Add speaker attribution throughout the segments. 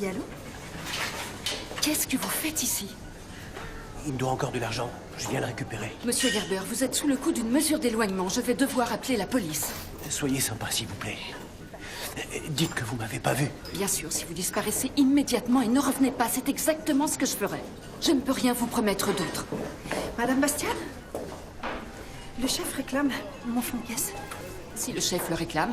Speaker 1: Oui, allô?
Speaker 2: Qu'est-ce que vous faites ici?
Speaker 3: Il me doit encore de l'argent. Je viens le récupérer.
Speaker 2: Monsieur Gerber, vous êtes sous le coup d'une mesure d'éloignement. Je vais devoir appeler la police.
Speaker 3: Soyez sympa, s'il vous plaît. Dites que vous m'avez pas vu.
Speaker 2: Bien sûr, si vous disparaissez immédiatement et ne revenez pas, c'est exactement ce que je ferai. Je ne peux rien vous promettre d'autre.
Speaker 1: Madame Bastian? Le chef réclame mon fonds de caisse.
Speaker 2: Si le chef le réclame.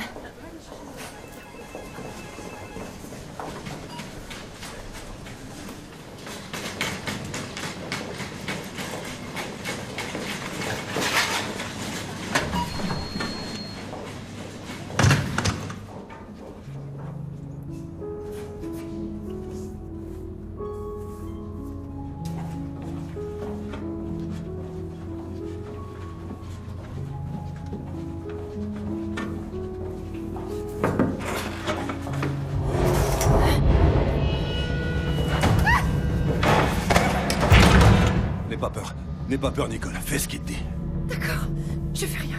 Speaker 4: N'aie pas peur, Nicole. Fais ce qu'il te dit.
Speaker 1: D'accord, je fais rien.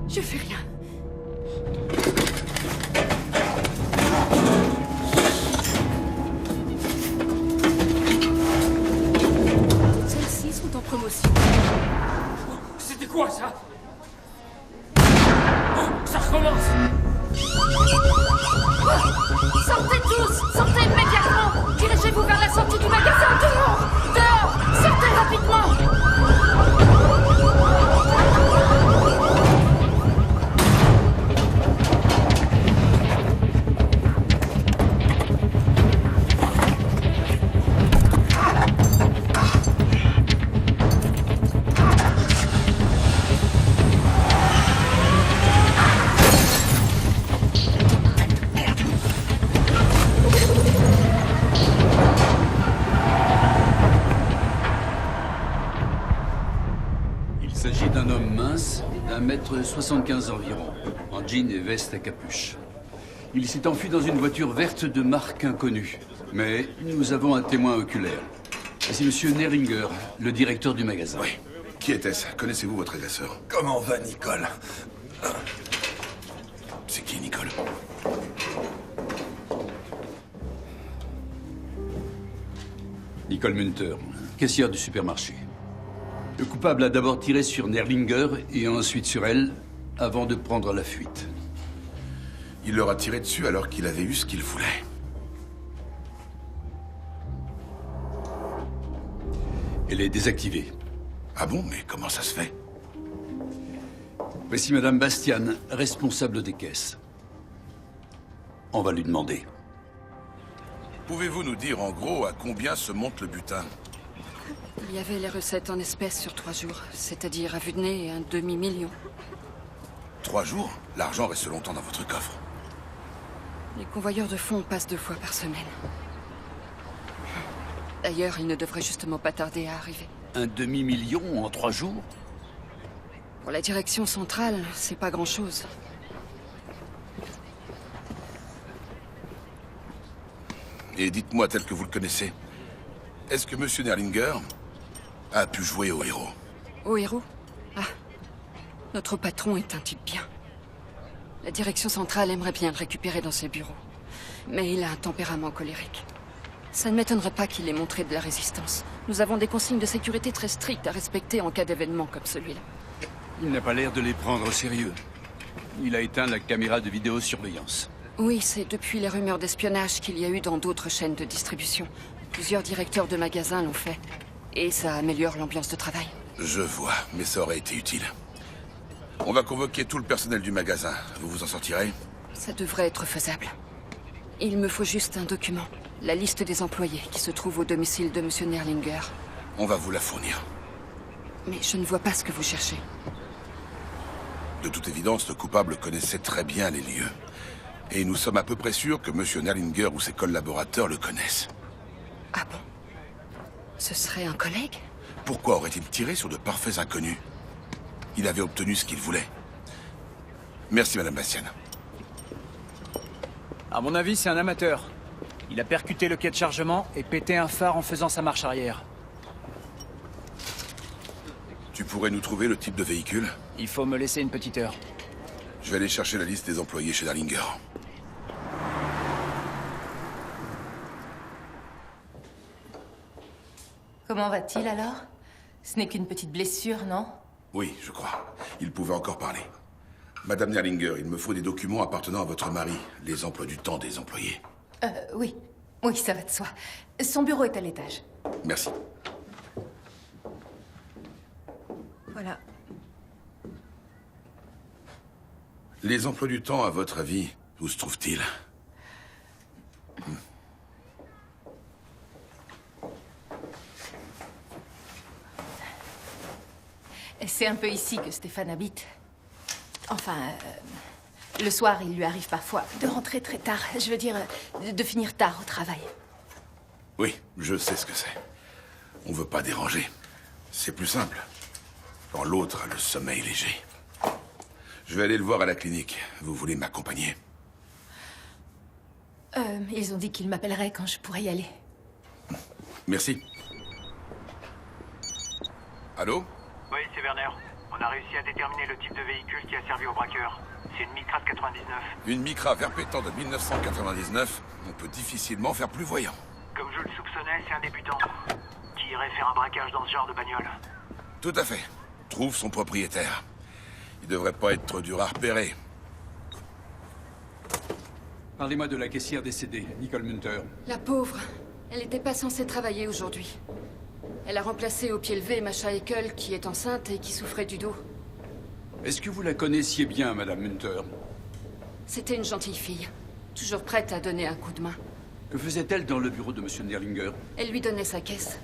Speaker 1: Je fais rien.
Speaker 2: Celles-ci sont en promotion.
Speaker 5: C'était quoi, ça? Oh, ça recommence!
Speaker 2: Sortez tous! Sortez immédiatement! Dirigez-vous vers la sortie du magasin! Dehors! Dehors! Sortez rapidement!
Speaker 6: Il s'agit d'un homme mince, d'1,75 m environ, en jean et veste à capuche. Il s'est enfui dans une voiture verte de marque inconnue, mais nous avons un témoin oculaire. C'est Monsieur Nerlinger, le directeur du magasin.
Speaker 4: Oui. Qui était-ce? Connaissez-vous votre agresseur?
Speaker 7: Comment va, Nicole?
Speaker 4: C'est qui, Nicole?
Speaker 6: Nicole Munter, caissière du supermarché. Le coupable a d'abord tiré sur Nerlinger et ensuite sur elle, avant de prendre la fuite.
Speaker 4: Il leur a tiré dessus alors qu'il avait eu ce qu'il voulait.
Speaker 6: Elle est désactivée.
Speaker 4: Ah bon? Mais comment ça se fait?
Speaker 6: Voici Madame Bastian, responsable des caisses. On va lui demander.
Speaker 4: Pouvez-vous nous dire en gros à combien se monte le butin?
Speaker 2: Il y avait les recettes en espèces sur 3 jours, c'est-à-dire à vue de nez un demi-million.
Speaker 4: 3 jours? L'argent reste longtemps dans votre coffre.
Speaker 2: Les convoyeurs de fonds passent 2 fois par semaine. D'ailleurs, ils ne devraient justement pas tarder à arriver.
Speaker 6: Un demi-million en 3 jours?
Speaker 2: Pour la direction centrale, c'est pas grand-chose.
Speaker 4: Et dites-moi tel que vous le connaissez, est-ce que Monsieur Nerlinger a pu jouer au héros?
Speaker 2: Au héros? Ah. Notre patron est un type bien. La direction centrale aimerait bien le récupérer dans ses bureaux. Mais il a un tempérament colérique. Ça ne m'étonnerait pas qu'il ait montré de la résistance. Nous avons des consignes de sécurité très strictes à respecter en cas d'événement comme celui-là.
Speaker 6: Il n'a pas l'air de les prendre au sérieux. Il a éteint la caméra de vidéosurveillance.
Speaker 2: Oui, c'est depuis les rumeurs d'espionnage qu'il y a eu dans d'autres chaînes de distribution. Plusieurs directeurs de magasins l'ont fait. Et ça améliore l'ambiance de travail.
Speaker 4: Je vois, mais ça aurait été utile. On va convoquer tout le personnel du magasin. Vous vous en sortirez?
Speaker 2: Ça devrait être faisable. Il me faut juste un document. La liste des employés qui se trouve au domicile de Monsieur Nerlinger.
Speaker 4: On va vous la fournir.
Speaker 2: Mais je ne vois pas ce que vous cherchez.
Speaker 4: De toute évidence, le coupable connaissait très bien les lieux. Et nous sommes à peu près sûrs que Monsieur Nerlinger ou ses collaborateurs le connaissent.
Speaker 2: Ah bon? Ce serait un collègue?
Speaker 4: Pourquoi aurait-il tiré sur de parfaits inconnus? Il avait obtenu ce qu'il voulait. Merci, Madame Bastian.
Speaker 5: À mon avis, c'est un amateur. Il a percuté le quai de chargement et pété un phare en faisant sa marche arrière.
Speaker 4: Tu pourrais nous trouver le type de véhicule?
Speaker 5: Il faut me laisser une petite heure.
Speaker 4: Je vais aller chercher la liste des employés chez Nerlinger.
Speaker 7: Comment va-t-il alors? Ce n'est qu'une petite blessure, non?
Speaker 4: Oui, je crois. Il pouvait encore parler. Madame Nerlinger, il me faut des documents appartenant à votre mari. Les emplois du temps des employés.
Speaker 7: Oui. Oui, ça va de soi. Son bureau est à l'étage.
Speaker 4: Merci.
Speaker 1: Voilà.
Speaker 4: Les emplois du temps, à votre avis, où se trouvent-ils?
Speaker 7: C'est un peu ici que Stéphane habite. Enfin, le soir, il lui arrive parfois de rentrer très tard. Je veux dire, de finir tard au travail.
Speaker 4: Oui, je sais ce que c'est. On veut pas déranger. C'est plus simple. Quand l'autre a le sommeil léger. Je vais aller le voir à la clinique. Vous voulez m'accompagner?
Speaker 7: Ils ont dit qu'ils m'appelleraient quand je pourrais y aller.
Speaker 4: Merci. Allô?
Speaker 8: Oui, c'est Werner. On a réussi à déterminer le type de véhicule qui a servi au braqueur. C'est une Micra de 99.
Speaker 4: Une Micra Verpétant de 1999, on peut difficilement faire plus voyant.
Speaker 8: Comme je le soupçonnais, c'est un débutant qui irait faire un braquage dans ce genre de bagnole.
Speaker 4: Tout à fait. Trouve son propriétaire. Il devrait pas être trop dur à repérer.
Speaker 6: Parlez-moi de la caissière décédée, Nicole Munter.
Speaker 2: La pauvre. Elle n'était pas censée travailler aujourd'hui. Elle a remplacé au pied levé Masha Eckel, qui est enceinte et qui souffrait du dos.
Speaker 6: Est-ce que vous la connaissiez bien, Madame Munter?
Speaker 2: C'était une gentille fille, toujours prête à donner un coup de main.
Speaker 6: Que faisait-elle dans le bureau de Monsieur Nerlinger?
Speaker 2: Elle lui donnait sa caisse.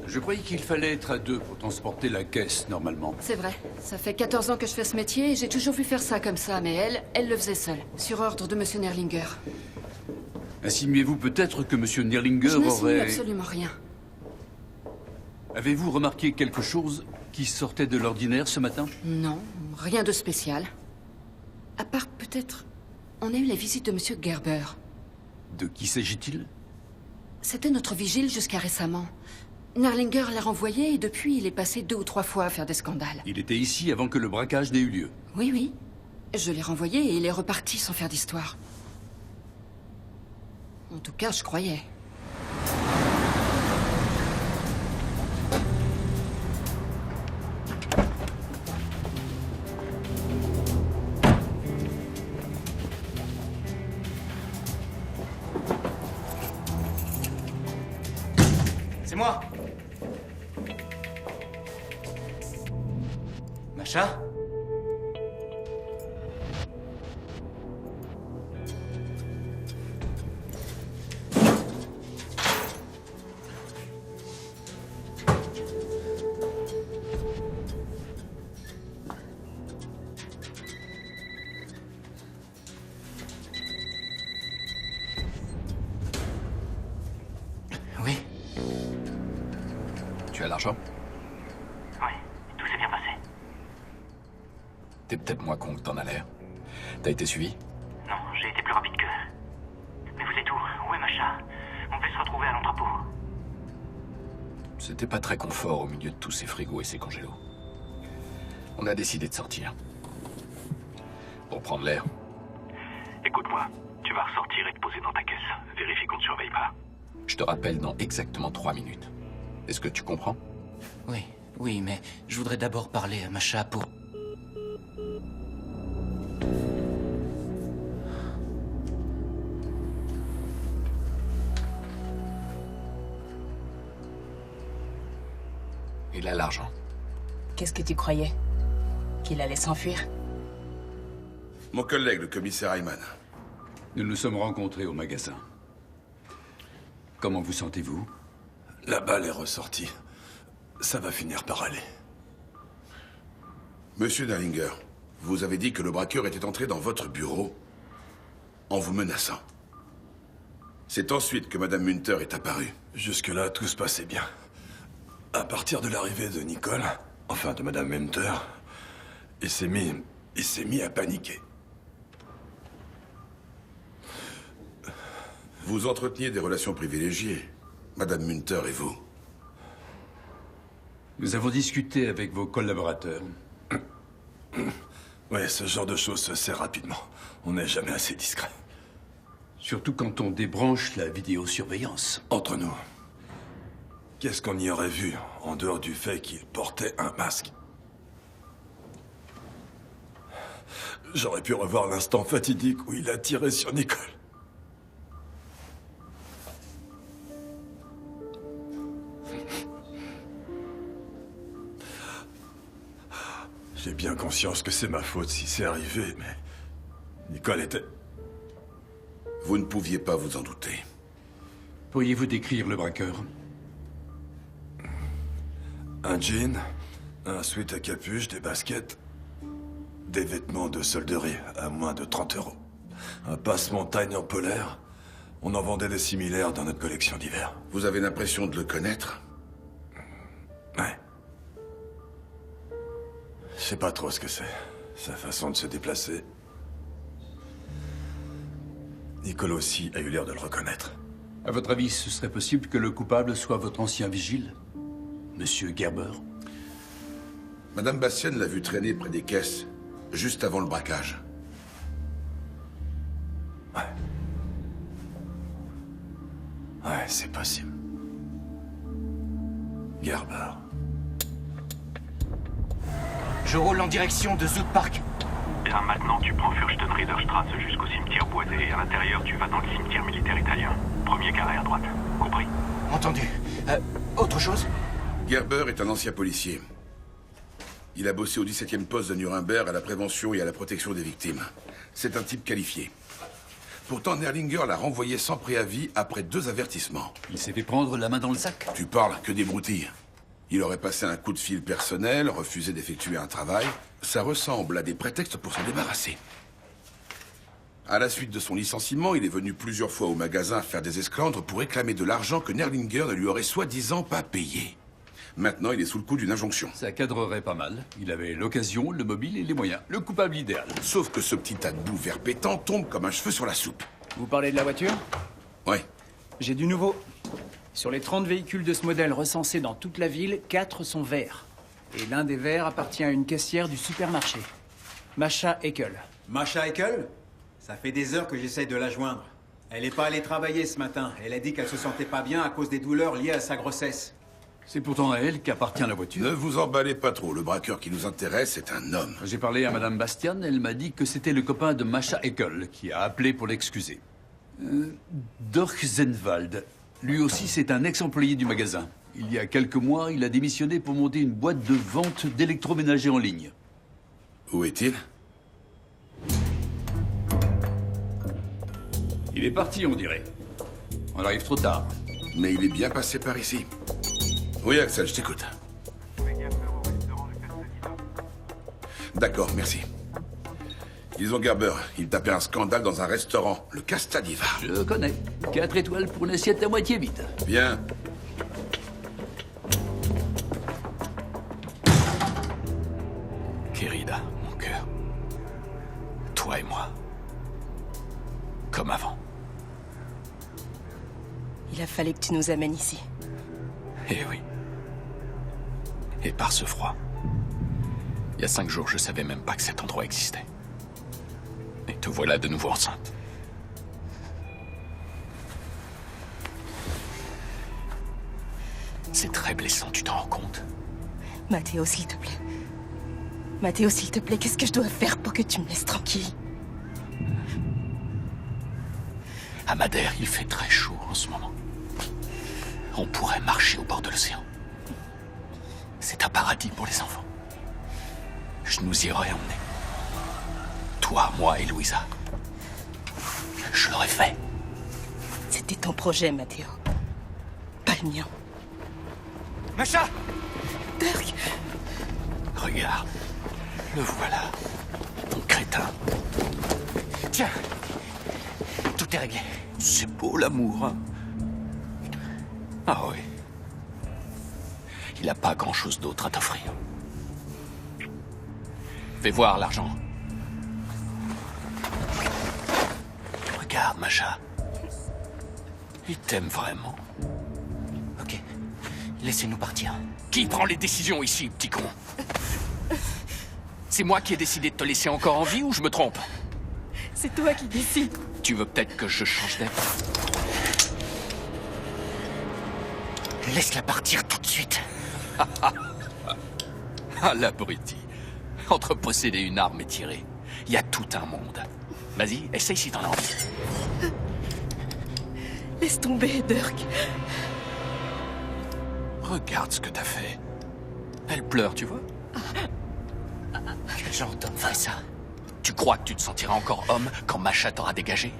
Speaker 6: Je croyais qu'il fallait être à deux pour transporter la caisse, normalement.
Speaker 2: C'est vrai, ça fait 14 ans que je fais ce métier et j'ai toujours vu faire ça comme ça, mais elle le faisait seule, sur ordre de Monsieur Nerlinger.
Speaker 6: Insinuez-vous peut-être que Monsieur Nerlinger
Speaker 2: Je n'insinue
Speaker 6: aurait...
Speaker 2: absolument rien.
Speaker 6: Avez-vous remarqué quelque chose qui sortait de l'ordinaire ce matin?
Speaker 2: Non, rien de spécial. À part peut-être... On a eu la visite de Monsieur Gerber.
Speaker 6: De qui s'agit-il?
Speaker 2: C'était notre vigile jusqu'à récemment. Nerlinger l'a renvoyé et depuis, il est passé 2 ou 3 fois à faire des scandales.
Speaker 6: Il était ici avant que le braquage n'ait eu lieu.
Speaker 2: Oui, oui. Je l'ai renvoyé et il est reparti sans faire d'histoire. En tout cas, je croyais.
Speaker 9: C'est moi. Masha? Oui.
Speaker 3: Tu as l'argent?
Speaker 8: Oui, tout s'est bien passé.
Speaker 3: T'es peut-être moins con que t'en as l'air. T'as été suivi?
Speaker 8: Non, j'ai été plus rapide qu'eux. Mais vous êtes où? Où est Masha? On devait se retrouver à l'entrepôt.
Speaker 3: C'était pas très confort au milieu de tous ces frigos et ces congélos. On a décidé de sortir. Pour prendre l'air.
Speaker 8: Écoute-moi, tu vas ressortir et te poser dans ta caisse. Vérifie qu'on ne surveille pas.
Speaker 3: Je te rappelle dans exactement 3 minutes. Est-ce que tu comprends?
Speaker 9: Oui, oui, mais je voudrais d'abord parler à Masha pour...
Speaker 3: Il a l'argent.
Speaker 10: Qu'est-ce que tu croyais? Qu'il allait s'enfuir?
Speaker 4: Mon collègue, le commissaire Ayman.
Speaker 6: Nous nous sommes rencontrés au magasin. Comment vous sentez-vous?
Speaker 11: La balle est ressortie. Ça va finir par aller.
Speaker 4: Monsieur Nerlinger, vous avez dit que le braqueur était entré dans votre bureau en vous menaçant. C'est ensuite que Madame Munter est apparue.
Speaker 11: Jusque-là, tout se passait bien. À partir de l'arrivée de Nicole, enfin de Madame Munter, il s'est mis à paniquer.
Speaker 4: Vous entreteniez des relations privilégiées, Madame Munter et vous.
Speaker 6: Nous avons discuté avec vos collaborateurs.
Speaker 11: Ouais, ce genre de choses se sait rapidement. On n'est jamais assez discret.
Speaker 6: Surtout quand on débranche la vidéosurveillance.
Speaker 11: Entre nous, Qu'est-ce qu'on y aurait vu, en dehors du fait qu'il portait un masque? J'aurais pu revoir l'instant fatidique où il a tiré sur Nicole. J'ai bien conscience que c'est ma faute si c'est arrivé, mais... Nicole était...
Speaker 4: Vous ne pouviez pas vous en douter.
Speaker 6: Pourriez-vous décrire le braqueur?
Speaker 11: Un jean, un sweat à capuche, des baskets, des vêtements de solderie à moins de 30 €. Un passe-montagne en polaire. On en vendait des similaires dans notre collection d'hiver.
Speaker 4: Vous avez l'impression de le connaître?
Speaker 11: Ouais. Je sais pas trop ce que c'est. Sa façon de se déplacer. Nicole aussi a eu l'air de le reconnaître.
Speaker 6: À votre avis, ce serait possible que le coupable soit votre ancien vigile, Monsieur Gerber?
Speaker 4: Madame Bastian l'a vu traîner près des caisses, juste avant le braquage.
Speaker 11: Ouais. Ouais, c'est possible. Gerber.
Speaker 9: Je roule en direction de Zoot Park.
Speaker 8: Bien, maintenant tu prends Fürstenriederstraße jusqu'au cimetière boisé et à l'intérieur tu vas dans le cimetière militaire italien. Premier carré à droite. Compris?
Speaker 9: Entendu. Autre chose?
Speaker 4: Gerber est un ancien policier. Il a bossé au 17e poste de Nuremberg à la prévention et à la protection des victimes. C'est un type qualifié. Pourtant, Nerlinger l'a renvoyé sans préavis après 2 avertissements.
Speaker 6: Il s'est fait prendre la main dans le sac?
Speaker 4: Tu parles que des broutilles. Il aurait passé un coup de fil personnel, refusé d'effectuer un travail. Ça ressemble à des prétextes pour s'en débarrasser. À la suite de son licenciement, il est venu plusieurs fois au magasin faire des esclandres pour réclamer de l'argent que Nerlinger ne lui aurait soi-disant pas payé. Maintenant, il est sous le coup d'une injonction.
Speaker 6: Ça cadrerait pas mal. Il avait l'occasion, le mobile et les moyens. Le coupable idéal.
Speaker 4: Sauf que ce petit tas de boue vert pétant tombe comme un cheveu sur la soupe.
Speaker 5: Vous parlez de la voiture?
Speaker 4: Ouais.
Speaker 5: J'ai du nouveau. Sur les 30 véhicules de ce modèle recensés dans toute la ville, 4 sont verts. Et l'un des verts appartient à une caissière du supermarché. Masha Eckel.
Speaker 12: Masha Eckel? Ça fait des heures que j'essaye de la joindre. Elle n'est pas allée travailler ce matin. Elle a dit qu'elle se sentait pas bien à cause des douleurs liées à sa grossesse.
Speaker 6: C'est pourtant à elle qu'appartient la voiture.
Speaker 4: Ne vous emballez pas trop. Le braqueur qui nous intéresse est un homme.
Speaker 6: J'ai parlé à Madame Bastian. Elle m'a dit que c'était le copain de Masha Eckel qui a appelé pour l'excuser. Dirk Zenwald. Lui aussi, c'est un ex-employé du magasin. Il y a quelques mois, il a démissionné pour monter une boîte de vente d'électroménager en ligne.
Speaker 4: Où est-il?
Speaker 6: Il est parti, on dirait. On arrive trop tard.
Speaker 4: Mais il est bien passé par ici. Oui, Axel, je t'écoute. D'accord, merci. Disons Gerber, il tapait un scandale dans un restaurant, le Castadiva.
Speaker 6: Je connais. 4 étoiles pour une assiette à moitié vide.
Speaker 4: Bien.
Speaker 3: Querida, mon cœur. Toi et moi. Comme avant.
Speaker 10: Il a fallu que tu nous amènes ici.
Speaker 3: Eh oui. Et par ce froid. Il y a 5 jours, je savais même pas que cet endroit existait. Et te voilà de nouveau enceinte. C'est très blessant, tu t'en rends compte?
Speaker 10: Matteo, s'il te plaît. Matteo, s'il te plaît, qu'est-ce que je dois faire pour que tu me laisses tranquille?
Speaker 3: À Madère, il fait très chaud en ce moment. On pourrait marcher au bord de l'océan. C'est un paradis pour les enfants. Je nous y aurais emmenés. Toi, moi et Louisa. Je l'aurais fait.
Speaker 10: C'était ton projet, Matteo. Pas le mien.
Speaker 9: Masha!
Speaker 10: Dirk!
Speaker 3: Regarde. Le voilà. Ton crétin.
Speaker 9: Tiens! Tout est réglé.
Speaker 3: C'est beau l'amour, hein? Ah oui. Il n'a pas grand-chose d'autre à t'offrir. Fais voir l'argent. Regarde, Masha. Il t'aime vraiment.
Speaker 9: Ok. Laissez-nous partir.
Speaker 3: Qui prend les décisions ici, petit con? C'est moi qui ai décidé de te laisser encore en vie ou je me trompe?
Speaker 10: C'est toi qui décides.
Speaker 3: Tu veux peut-être que je change d'avis?
Speaker 9: Laisse-la partir tout de suite.
Speaker 3: Ah, l'abruti. Entre posséder une arme et tirer, il y a tout un monde. Vas-y, essaye si t'en as envie.
Speaker 10: Laisse tomber, Dirk.
Speaker 3: Regarde ce que t'as fait. Elle pleure, tu vois?
Speaker 9: Quel genre d'homme ferait ça?
Speaker 3: Tu crois que tu te sentiras encore homme quand Masha t'aura dégagé?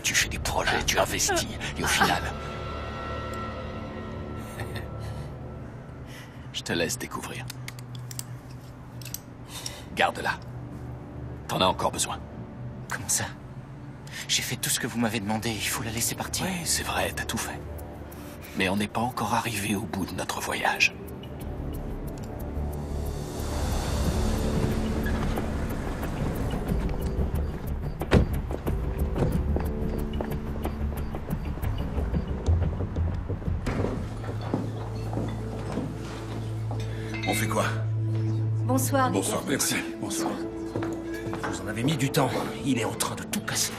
Speaker 3: Tu fais des projets, tu investis, et au final... Je te laisse découvrir. Garde-la. T'en as encore besoin.
Speaker 9: Comment ça? J'ai fait tout ce que vous m'avez demandé, il faut la laisser partir.
Speaker 3: Oui, c'est vrai, t'as tout fait. Mais on n'est pas encore arrivé au bout de notre voyage.
Speaker 4: On fait quoi?
Speaker 13: Bonsoir.
Speaker 4: Bonsoir, merci. Bonsoir.
Speaker 14: Vous en avez mis du temps. Il est en train de tout casser.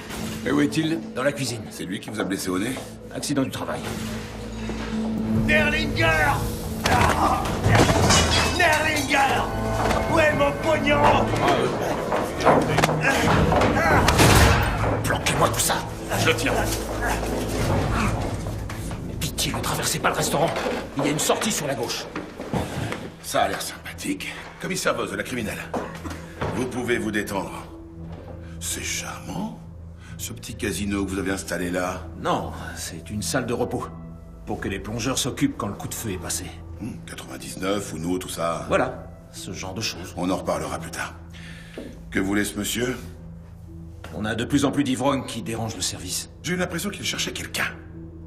Speaker 4: Et où est-il?
Speaker 14: Dans la cuisine.
Speaker 4: C'est lui qui vous a blessé au nez?
Speaker 14: Accident du travail.
Speaker 15: Nerlinger! Nerlinger! Où est mon pognon?
Speaker 14: Planquez-moi tout ça. Je le tiens. Pitié, ne traversez pas le restaurant. Il y a une sortie sur la gauche.
Speaker 4: Ça a l'air sympathique. Commissaire Voss de la criminelle. Vous pouvez vous détendre. C'est charmant, ce petit casino que vous avez installé là.
Speaker 14: Non, c'est une salle de repos. Pour que les plongeurs s'occupent quand le coup de feu est passé.
Speaker 4: 99, Uno, tout ça.
Speaker 14: Voilà, ce genre de choses.
Speaker 4: On en reparlera plus tard. Que voulait ce monsieur?
Speaker 14: On a de plus en plus d'ivrognes qui dérangent le service.
Speaker 4: J'ai eu l'impression qu'il cherchait quelqu'un.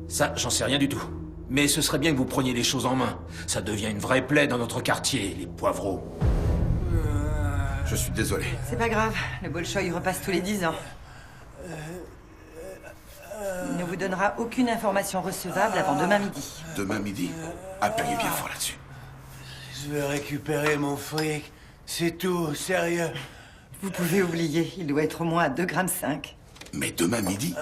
Speaker 14: Ça, j'en sais rien du tout. Mais ce serait bien que vous preniez les choses en main. Ça devient une vraie plaie dans notre quartier, les poivreaux.
Speaker 4: Je suis désolé.
Speaker 16: C'est pas grave, le Bolchoï repasse tous les 10 ans. Il ne vous donnera aucune information recevable avant demain midi.
Speaker 4: Demain midi? Appuyez bien fort là-dessus.
Speaker 15: Je vais récupérer mon fric. C'est tout, sérieux.
Speaker 16: Vous pouvez oublier, il doit être au moins à 2,5 grammes.
Speaker 4: Mais demain midi?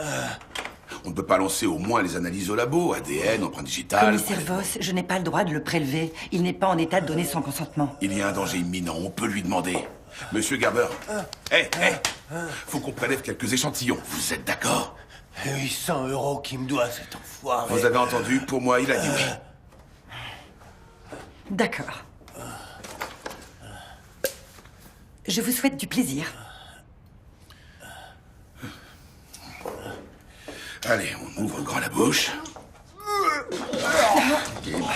Speaker 4: On ne peut pas lancer au moins les analyses au labo, ADN, empreinte digitale...
Speaker 16: Commissaire Voss, je n'ai pas le droit de le prélever. Il n'est pas en état de donner son consentement.
Speaker 4: Il y a un danger imminent, on peut lui demander. Monsieur Garber, faut qu'on prélève quelques échantillons. Vous êtes d'accord?
Speaker 15: 800 € qu'il me doit, cet enfoiré.
Speaker 4: Vous avez entendu? Pour moi, il a dit oui.
Speaker 16: D'accord. Je vous souhaite du plaisir.
Speaker 4: Allez, on ouvre grand la bouche. Et merde.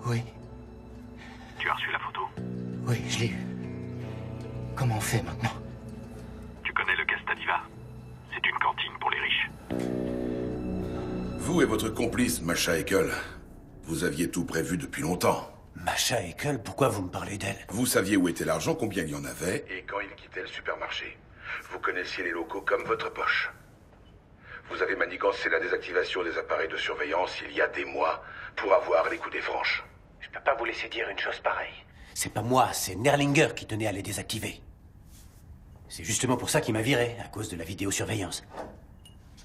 Speaker 9: Oui.
Speaker 8: Tu as reçu la photo?
Speaker 9: Oui, je l'ai eu. Comment on fait maintenant?
Speaker 8: Tu connais le Castadiva? C'est une cantine pour les riches.
Speaker 4: Vous et votre complice, Masha Eckel, vous aviez tout prévu depuis longtemps.
Speaker 15: Masha Eckel, pourquoi vous me parlez d'elle?
Speaker 4: Vous saviez où était l'argent, combien il y en avait, et quand il quittait le supermarché. Vous connaissiez les locaux comme votre poche. Vous avez manigancé la désactivation des appareils de surveillance il y a des mois pour avoir les coudées franches.
Speaker 15: Je peux pas vous laisser dire une chose pareille. C'est pas moi, c'est Nerlinger qui tenait à les désactiver. C'est justement pour ça qu'il m'a viré, à cause de la vidéosurveillance.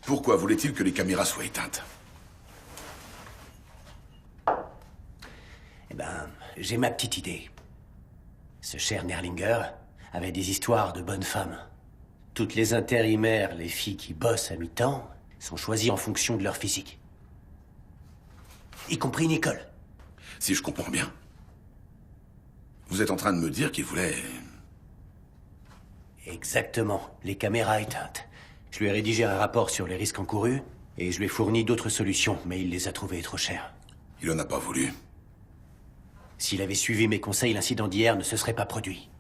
Speaker 4: Pourquoi voulait-il que les caméras soient éteintes?
Speaker 15: Eh ben, j'ai ma petite idée. Ce cher Nerlinger avait des histoires de bonnes femmes. Toutes les intérimaires, les filles qui bossent à mi-temps, sont choisies en fonction de leur physique. Y compris Nicole.
Speaker 4: Si je comprends bien, vous êtes en train de me dire qu'il voulait...
Speaker 15: Exactement, les caméras éteintes. Je lui ai rédigé un rapport sur les risques encourus, et je lui ai fourni d'autres solutions, mais il les a trouvées trop chères.
Speaker 4: Il en a pas voulu.
Speaker 15: S'il avait suivi mes conseils, l'incident d'hier ne se serait pas produit.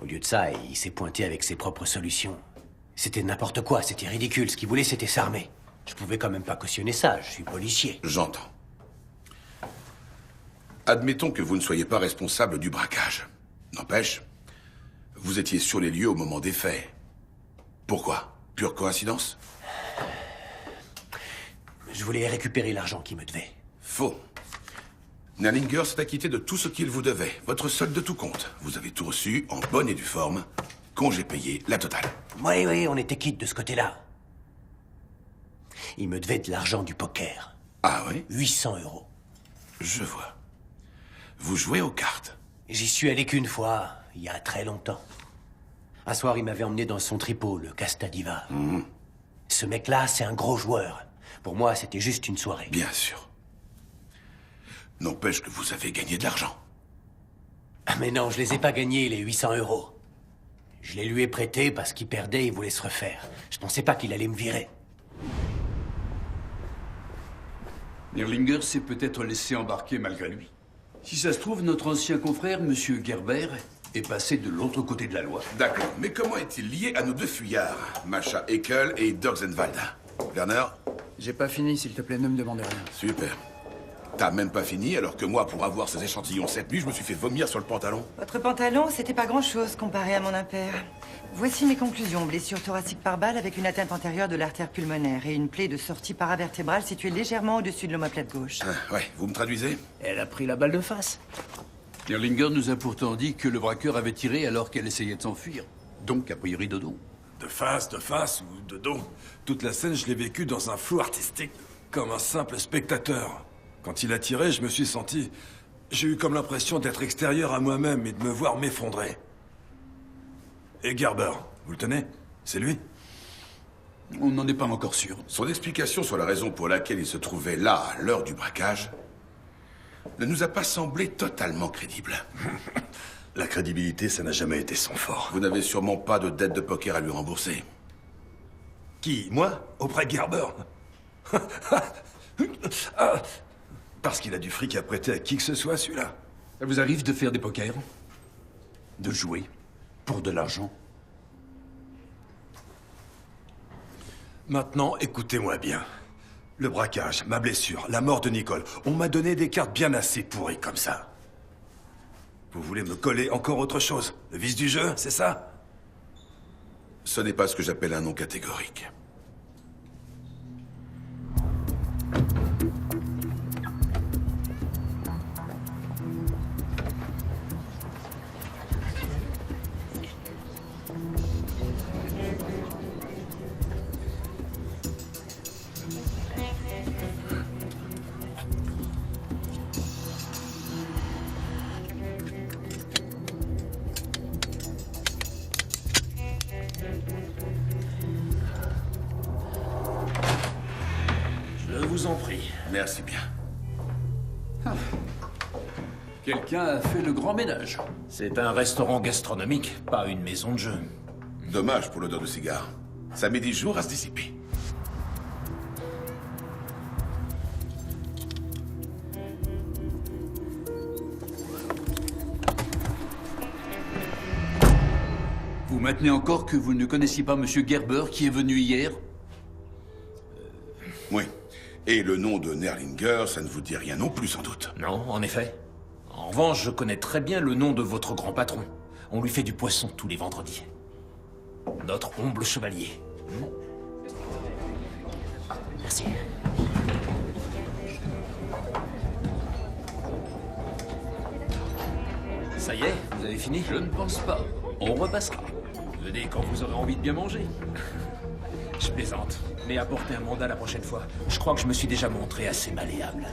Speaker 15: Au lieu de ça, il s'est pointé avec ses propres solutions. C'était n'importe quoi, c'était ridicule. Ce qu'ils voulaient, c'était s'armer. Je pouvais quand même pas cautionner ça, je suis policier.
Speaker 4: J'entends. Admettons que vous ne soyez pas responsable du braquage. N'empêche, vous étiez sur les lieux au moment des faits. Pourquoi? Pure coïncidence?
Speaker 15: Je voulais récupérer l'argent qui me devait.
Speaker 4: Faux. Nerlinger s'est acquitté de tout ce qu'il vous devait. Votre solde de tout compte. Vous avez tout reçu, en bonne et due forme. Congé payé, la totale.
Speaker 15: Oui, on était quitte de ce côté-là. Il me devait de l'argent du poker.
Speaker 4: Ah oui?
Speaker 15: 800 €.
Speaker 4: Je vois. Vous jouez aux cartes?
Speaker 15: J'y suis allé qu'une fois, il y a très longtemps. Un soir, il m'avait emmené dans son tripot, le Castadiva. Ce mec-là, c'est un gros joueur. Pour moi, c'était juste une soirée.
Speaker 4: Bien sûr. N'empêche que vous avez gagné de l'argent.
Speaker 15: Ah, mais non, je les ai pas gagnés, les 800 €. Je les lui ai prêtés parce qu'il perdait, il voulait se refaire. Je pensais pas qu'il allait me virer.
Speaker 6: Nerlinger s'est peut-être laissé embarquer malgré lui. Si ça se trouve, notre ancien confrère, Monsieur Gerber, est passé de l'autre côté de la loi.
Speaker 4: D'accord, mais comment est-il lié à nos deux fuyards, Masha Eckel et Dorzenwald? Werner?
Speaker 5: J'ai pas fini, s'il te plaît, ne me demande rien.
Speaker 4: Super. T'as même pas fini, alors que moi, pour avoir ces échantillons cette nuit, je me suis fait vomir sur le pantalon.
Speaker 16: Votre pantalon, c'était pas grand-chose comparé à mon impair. Voici mes conclusions. Blessure thoracique par balle avec une atteinte antérieure de l'artère pulmonaire et une plaie de sortie paravertébrale située légèrement au-dessus de l'omoplate gauche.
Speaker 4: Ouais, vous me traduisez?
Speaker 5: Elle a pris la balle de face.
Speaker 6: Nerlinger nous a pourtant dit que le braqueur avait tiré alors qu'elle essayait de s'enfuir. Donc, a priori, de dos.
Speaker 11: De face ou de dos. Toute la scène, je l'ai vécue dans un flou artistique, comme un simple spectateur. Quand il a tiré, je me suis senti... J'ai eu comme l'impression d'être extérieur à moi-même et de me voir m'effondrer. Et Gerber, vous le tenez? C'est lui?
Speaker 6: On n'en est pas encore sûr.
Speaker 4: Son explication sur la raison pour laquelle il se trouvait là, à l'heure du braquage, ne nous a pas semblé totalement crédible.
Speaker 11: La crédibilité, ça n'a jamais été son fort.
Speaker 4: Vous n'avez sûrement pas de dette de poker à lui rembourser.
Speaker 11: Qui? Moi? Auprès de Gerber? Parce qu'il a du fric à prêter à qui que ce soit, celui-là.
Speaker 6: Ça vous arrive de faire des pokers? De jouer? Pour de l'argent?
Speaker 11: Maintenant, écoutez-moi bien. Le braquage, ma blessure, la mort de Nicole, on m'a donné des cartes bien assez pourries comme ça. Vous voulez me coller encore autre chose? Le vice du jeu, c'est ça?
Speaker 4: Ce n'est pas ce que j'appelle un non catégorique.
Speaker 14: Je vous en prie.
Speaker 4: Merci bien.
Speaker 6: Quelqu'un a fait le grand ménage.
Speaker 14: C'est un restaurant gastronomique, pas une maison de jeu.
Speaker 4: Dommage pour l'odeur de cigare. Ça met des jours à se dissiper.
Speaker 6: Vous maintenez encore que vous ne connaissiez pas Monsieur Gerber qui est venu hier?
Speaker 4: Oui. Et le nom de Nerlinger, ça ne vous dit rien non plus, sans doute.
Speaker 14: Non, en effet. En revanche, je connais très bien le nom de votre grand patron. On lui fait du poisson tous les vendredis. Notre humble chevalier. Merci. Ça y est, vous avez fini?
Speaker 6: Je ne pense pas. On repassera.
Speaker 14: Venez quand vous aurez envie de bien manger. Je plaisante, mais apportez un mandat la prochaine fois. Je crois que je me suis déjà montré assez malléable.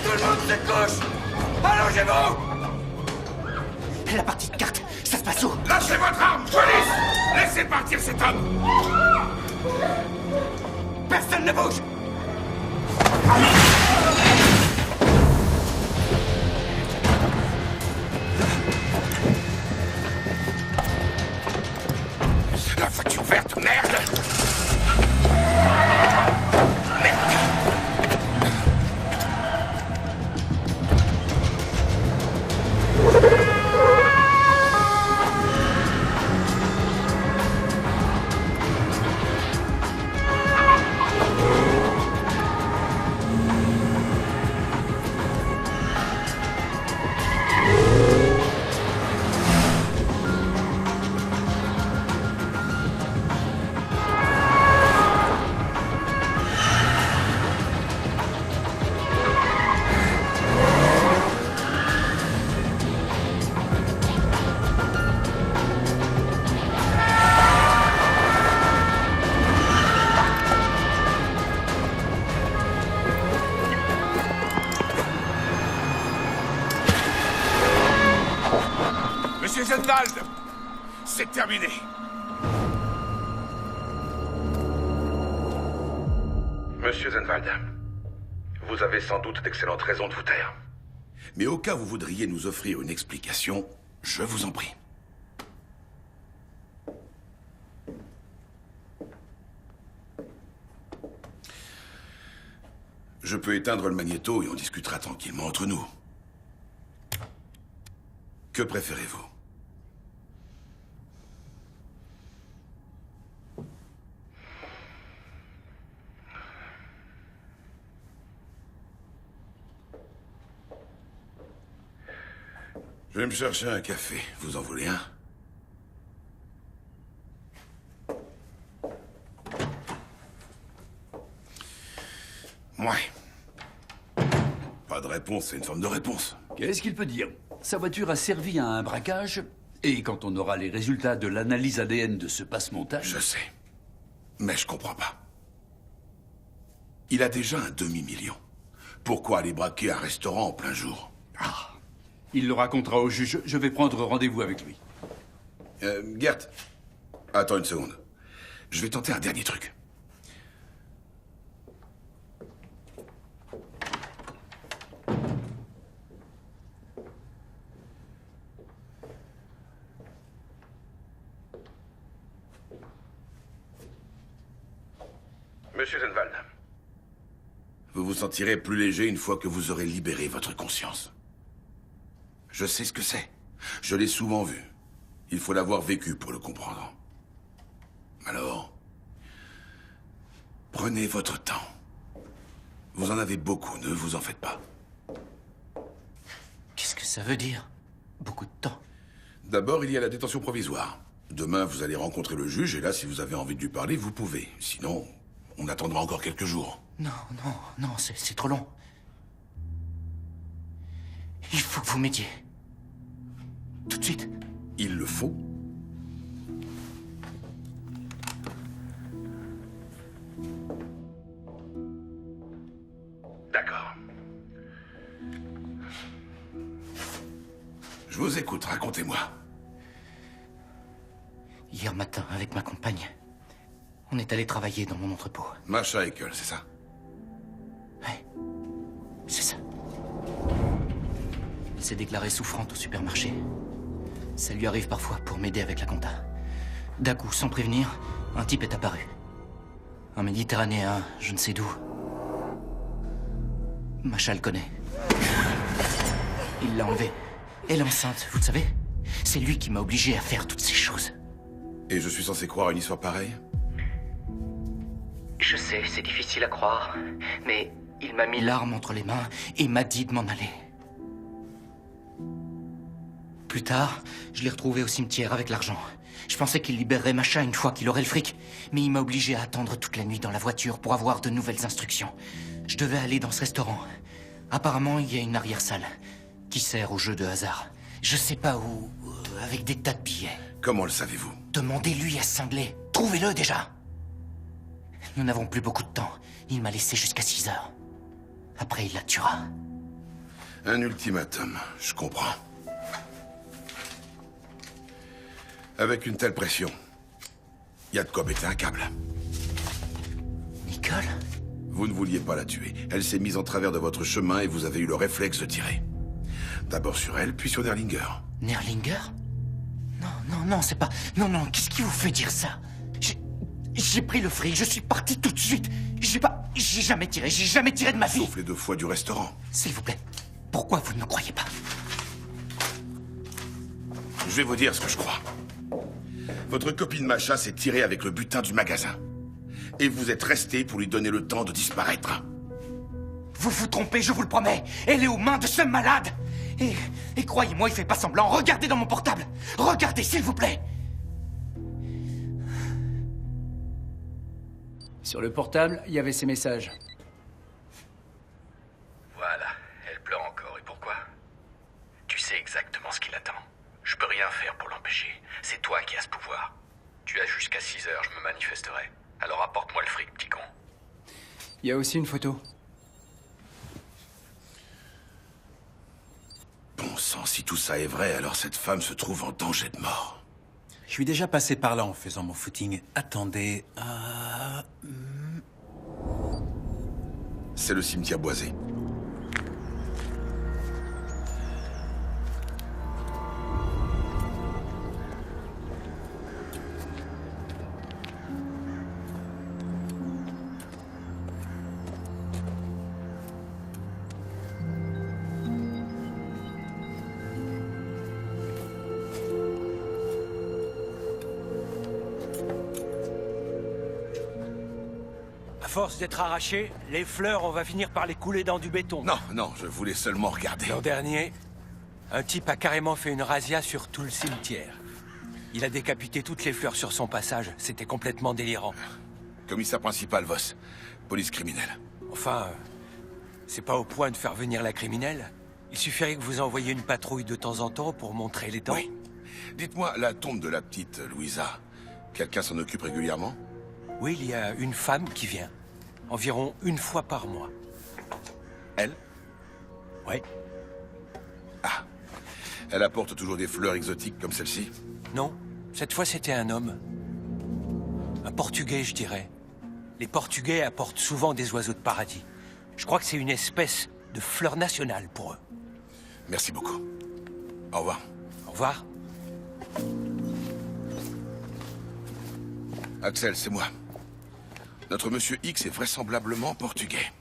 Speaker 13: Tout le monde se couche! Allongez-vous!
Speaker 15: La partie de cartes, ça se passe où?
Speaker 4: Lâchez votre arme, police! Laissez partir cet homme!
Speaker 13: Personne ne bouge!
Speaker 4: La voiture verte, merde! Merde! Monsieur Zenwald, c'est terminé.
Speaker 17: Monsieur Zenwald, vous avez sans doute d'excellentes raisons de vous taire.
Speaker 4: Mais au cas où vous voudriez nous offrir une explication, je vous en prie. Je peux éteindre le magnéto et on discutera tranquillement entre nous. Que préférez-vous? Je vais me chercher un café. Vous en voulez un? Ouais. Pas de réponse, c'est une forme de réponse.
Speaker 6: Qu'est-ce qu'il peut dire? Sa voiture a servi à un braquage, et quand on aura les résultats de l'analyse ADN de ce passe-montagne...
Speaker 4: Je sais. Mais je comprends pas. Il a déjà un demi-million. Pourquoi aller braquer un restaurant en plein jour?
Speaker 6: Ah. Il le racontera au juge. Je vais prendre rendez-vous avec lui.
Speaker 4: Gert, attends une seconde. Je vais tenter un dernier truc.
Speaker 17: Monsieur Zenwald.
Speaker 4: Vous vous sentirez plus léger une fois que vous aurez libéré votre conscience. Je sais ce que c'est. Je l'ai souvent vu. Il faut l'avoir vécu pour le comprendre. Alors, prenez votre temps. Vous en avez beaucoup, ne vous en faites pas.
Speaker 9: Qu'est-ce que ça veut dire? Beaucoup de temps.
Speaker 4: D'abord, il y a la détention provisoire. Demain, vous allez rencontrer le juge, et là, si vous avez envie de lui parler, vous pouvez. Sinon, on attendra encore quelques jours.
Speaker 9: Non, c'est trop long. Il faut que vous m'aidiez. Tout de suite.
Speaker 4: Il le faut.
Speaker 17: D'accord.
Speaker 4: Je vous écoute, racontez-moi.
Speaker 9: Hier matin, avec ma compagne, on est allé travailler dans mon entrepôt.
Speaker 4: Masha Eckel, c'est ça?
Speaker 9: Ouais, c'est ça. Elle s'est déclarée souffrante au supermarché. Ça lui arrive parfois pour m'aider avec la compta. D'un coup, sans prévenir, un type est apparu. Un Méditerranéen, je ne sais d'où. Masha le connaît. Il l'a enlevée. Elle est enceinte, vous le savez? C'est lui qui m'a obligé à faire toutes ces choses.
Speaker 4: Et je suis censé croire une histoire pareille?
Speaker 9: Je sais, c'est difficile à croire, mais il m'a mis l'arme entre les mains et m'a dit de m'en aller. Plus tard, je l'ai retrouvé au cimetière avec l'argent. Je pensais qu'il libérerait Masha une fois qu'il aurait le fric, mais il m'a obligé à attendre toute la nuit dans la voiture pour avoir de nouvelles instructions. Je devais aller dans ce restaurant. Apparemment, il y a une arrière-salle qui sert au jeu de hasard. Je sais pas où, avec des tas de billets.
Speaker 4: Comment le savez-vous?
Speaker 9: Demandez-lui à ce cinglé. Trouvez-le déjà. Nous n'avons plus beaucoup de temps. Il m'a laissé jusqu'à 6 heures. Après, il la tuera.
Speaker 4: Un ultimatum, je comprends. Avec une telle pression, il y a de quoi péter un câble.
Speaker 9: Nicole?
Speaker 4: Vous ne vouliez pas la tuer. Elle s'est mise en travers de votre chemin et vous avez eu le réflexe de tirer. D'abord sur elle, puis sur Nerlinger.
Speaker 9: Nerlinger? Non, c'est pas... Non, qu'est-ce qui vous fait dire ça? J'ai pris le fric, je suis parti tout de suite. J'ai jamais tiré de ma vie.
Speaker 4: Sauf les 2 fois du restaurant.
Speaker 9: S'il vous plaît, pourquoi vous ne me croyez pas?
Speaker 4: Je vais vous dire ce que je crois. Votre copine Masha s'est tirée avec le butin du magasin. Et vous êtes resté pour lui donner le temps de disparaître.
Speaker 9: Vous vous trompez, je vous le promets. Elle est aux mains de ce malade. Et croyez-moi, il fait pas semblant. Regardez dans mon portable. Regardez, s'il vous plaît.
Speaker 5: Sur le portable, il y avait ces messages.
Speaker 8: Voilà, elle pleure encore. Et pourquoi? Tu sais exactement ce qui l'attend. Je peux rien faire pour l'empêcher. C'est toi qui as ce pouvoir. Tu as jusqu'à 6 heures, je me manifesterai. Alors apporte-moi le fric, petit con.
Speaker 5: Il y a aussi une photo.
Speaker 4: Bon sang, si tout ça est vrai, alors cette femme se trouve en danger de mort.
Speaker 12: Je suis déjà passé par là en faisant mon footing. Attendez...
Speaker 4: C'est le cimetière boisé.
Speaker 18: À force d'être arrachées, les fleurs, on va finir par les couler dans du béton.
Speaker 4: Non, non, je voulais seulement regarder.
Speaker 18: L'an dernier, un type a carrément fait une razzia sur tout le cimetière. Il a décapité toutes les fleurs sur son passage. C'était complètement délirant.
Speaker 4: Commissaire principal, Voss. Police criminelle.
Speaker 18: Enfin, c'est pas au point de faire venir la criminelle. Il suffirait que vous envoyiez une patrouille de temps en temps pour montrer les dents.
Speaker 4: Oui. Dites-moi, la tombe de la petite Louisa, quelqu'un s'en occupe régulièrement?
Speaker 18: Oui, il y a une femme qui vient. Environ une fois par mois.
Speaker 4: Elle?
Speaker 18: Oui.
Speaker 4: Ah. Elle apporte toujours des fleurs exotiques comme celle-ci?
Speaker 18: Non. Cette fois, c'était un homme. Un Portugais, je dirais. Les Portugais apportent souvent des oiseaux de paradis. Je crois que c'est une espèce de fleur nationale pour eux.
Speaker 4: Merci beaucoup. Au revoir.
Speaker 18: Au revoir.
Speaker 4: Axel, c'est moi. Notre monsieur X est vraisemblablement portugais.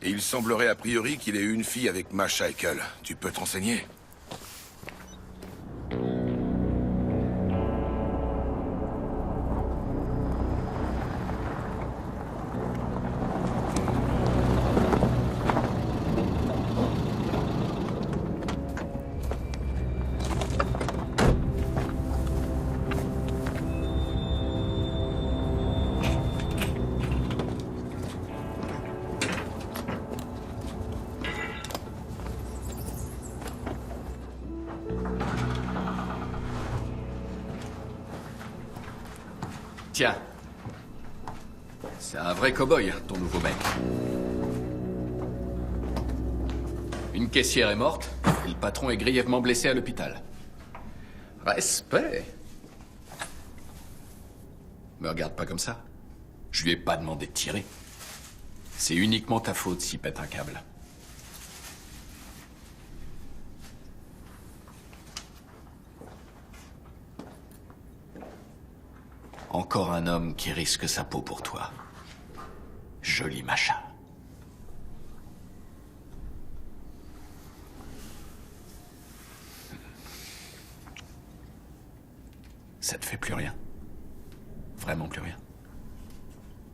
Speaker 4: Et il semblerait a priori qu'il ait eu une fille avec Masha Eckel. Tu peux te renseigner?
Speaker 3: Tiens. C'est un vrai cow-boy, ton nouveau mec. Une caissière est morte, et le patron est grièvement blessé à l'hôpital. Respect. Me regarde pas comme ça. Je lui ai pas demandé de tirer. C'est uniquement ta faute s'il pète un câble. Encore un homme qui risque sa peau pour toi. Jolie Masha. Ça te fait plus rien? Vraiment plus rien?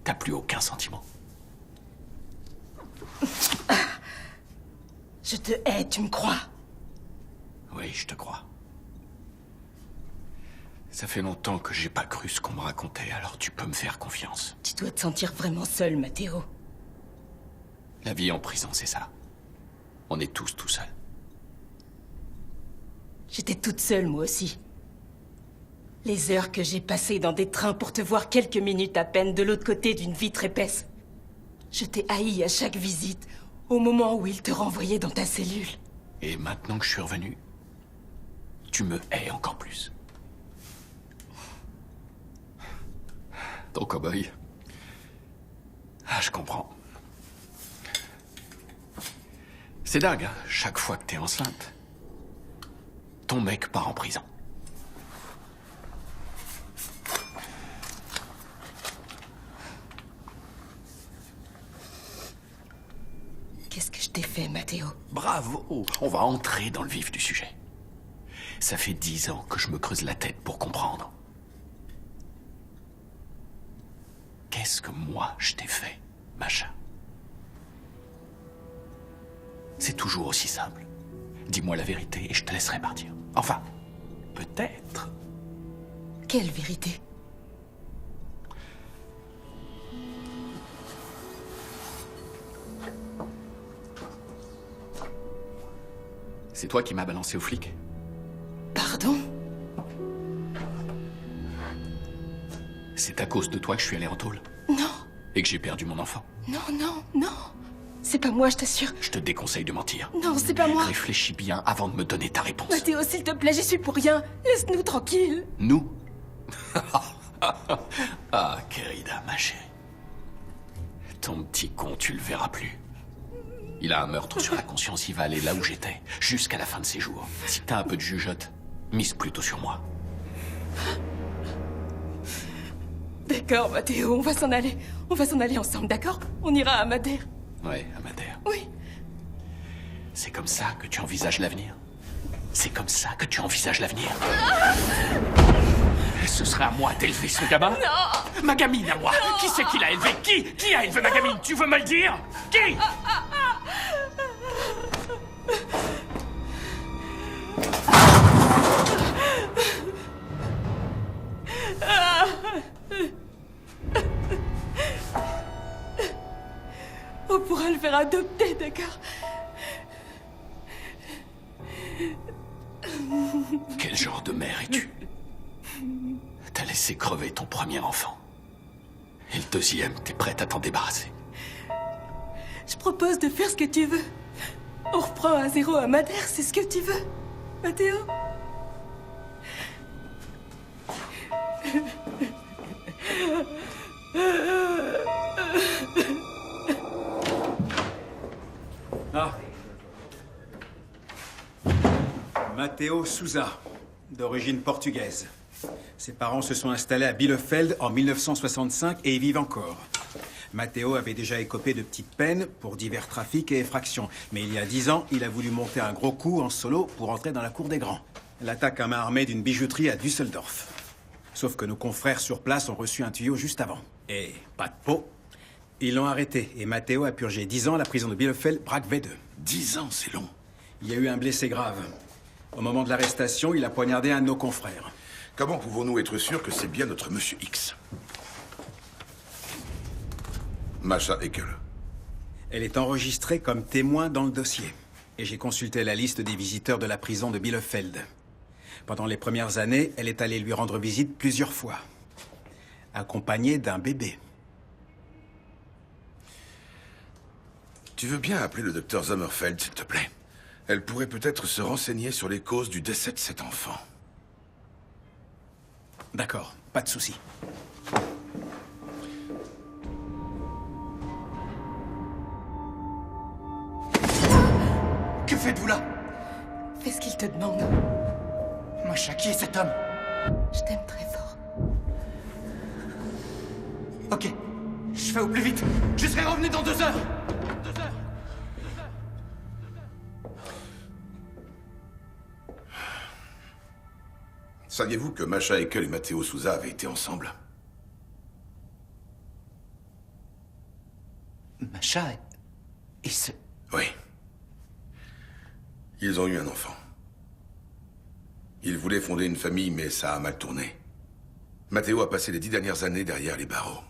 Speaker 3: T'as plus aucun sentiment?
Speaker 10: Je te hais, tu me crois?
Speaker 3: Oui, je te crois. Ça fait longtemps que j'ai pas cru ce qu'on me racontait, alors tu peux me faire confiance.
Speaker 10: Tu dois te sentir vraiment seul, Matteo.
Speaker 3: La vie en prison, c'est ça. On est tous tout seuls.
Speaker 10: J'étais toute seule, moi aussi. Les heures que j'ai passées dans des trains pour te voir quelques minutes à peine de l'autre côté d'une vitre épaisse. Je t'ai haï à chaque visite, au moment où il te renvoyait dans ta cellule.
Speaker 3: Et maintenant que je suis revenu, tu me hais encore plus. Ton cow-boy. Ah, je comprends. C'est dingue, hein. Chaque fois que t'es enceinte, ton mec part en prison.
Speaker 10: Qu'est-ce que je t'ai fait, Matteo?
Speaker 3: Bravo! On va entrer dans le vif du sujet. Ça fait 10 ans que je me creuse la tête pour comprendre. Qu'est-ce que moi je t'ai fait, Masha? C'est toujours aussi simple. Dis-moi la vérité et je te laisserai partir. Enfin, peut-être.
Speaker 10: Quelle vérité?
Speaker 3: C'est toi qui m'as balancé aux flics?
Speaker 10: Pardon?
Speaker 3: C'est à cause de toi que je suis allé en tôle?
Speaker 10: Non.
Speaker 3: Et que j'ai perdu mon enfant?
Speaker 10: Non, non, non. C'est pas moi, je t'assure.
Speaker 3: Je te déconseille de mentir.
Speaker 10: Non, c'est pas moi.
Speaker 3: Réfléchis bien avant de me donner ta réponse.
Speaker 10: Mathéo, s'il te plaît, j'y suis pour rien. Laisse-nous tranquilles.
Speaker 3: Nous? Ah, querida, ma chérie. Ton petit con, tu le verras plus. Il a un meurtre sur la conscience, il va aller là où j'étais, jusqu'à la fin de ses jours. Si t'as un peu de jugeote, mise plutôt sur moi.
Speaker 10: D'accord, Mathéo, on va s'en aller. On va s'en aller ensemble, d'accord? On ira à Madère.
Speaker 3: Ouais, à Madère.
Speaker 10: Oui.
Speaker 3: C'est comme ça que tu envisages l'avenir? C'est comme ça que tu envisages l'avenir? Ce serait à moi d'élever ce gamin?
Speaker 10: Non!
Speaker 3: Ma gamine à moi!
Speaker 10: Non.
Speaker 3: Qui c'est qui l'a élevée? Qui a élevé ma gamine? Tu veux me le dire? Qui?
Speaker 10: On pourra le faire adopter, d'accord?
Speaker 3: Quel genre de mère es-tu? T'as laissé crever ton premier enfant. Et le deuxième, t'es prête à t'en débarrasser.
Speaker 10: Je propose de faire ce que tu veux. On reprend à zéro à Madère, c'est ce que tu veux, Mathéo?
Speaker 12: Ah. Matteo Souza, d'origine portugaise. Ses parents se sont installés à Bielefeld en 1965 et y vivent encore. Matteo avait déjà écopé de petites peines pour divers trafics et effractions. Mais il y a 10 ans, il a voulu monter un gros coup en solo pour entrer dans la cour des grands. L'attaque à main armée d'une bijouterie à Düsseldorf. Sauf que nos confrères sur place ont reçu un tuyau juste avant. Et pas de peau. Ils l'ont arrêté et Matteo a purgé 10 ans à la prison de Bielefeld-Brackwede.
Speaker 4: 10 ans, c'est long.
Speaker 12: Il y a eu un blessé grave. Au moment de l'arrestation, il a poignardé un de nos confrères.
Speaker 4: Comment pouvons-nous être sûrs que c'est bien notre Monsieur X? Masha Eckel.
Speaker 12: Elle est enregistrée comme témoin dans le dossier. Et j'ai consulté la liste des visiteurs de la prison de Bielefeld. Pendant les premières années, elle est allée lui rendre visite plusieurs fois. Accompagnée d'un bébé.
Speaker 4: Tu veux bien appeler le docteur Sommerfeld, s'il te plaît? Elle pourrait peut-être se renseigner sur les causes du décès de cet enfant.
Speaker 12: D'accord, pas de souci.
Speaker 9: Que faites-vous là?
Speaker 10: Fais ce qu'il te demande.
Speaker 9: Masha, qui est cet homme?
Speaker 10: Je t'aime très fort.
Speaker 9: Ok, je fais au plus vite. Je serai revenu dans 2 heures.
Speaker 4: Saviez-vous que Masha Eckel et Matteo Souza avaient été ensemble?
Speaker 9: Masha et ce...
Speaker 4: Oui. Ils ont eu un enfant. Ils voulaient fonder une famille, mais ça a mal tourné. Matteo a passé les 10 dernières années derrière les barreaux.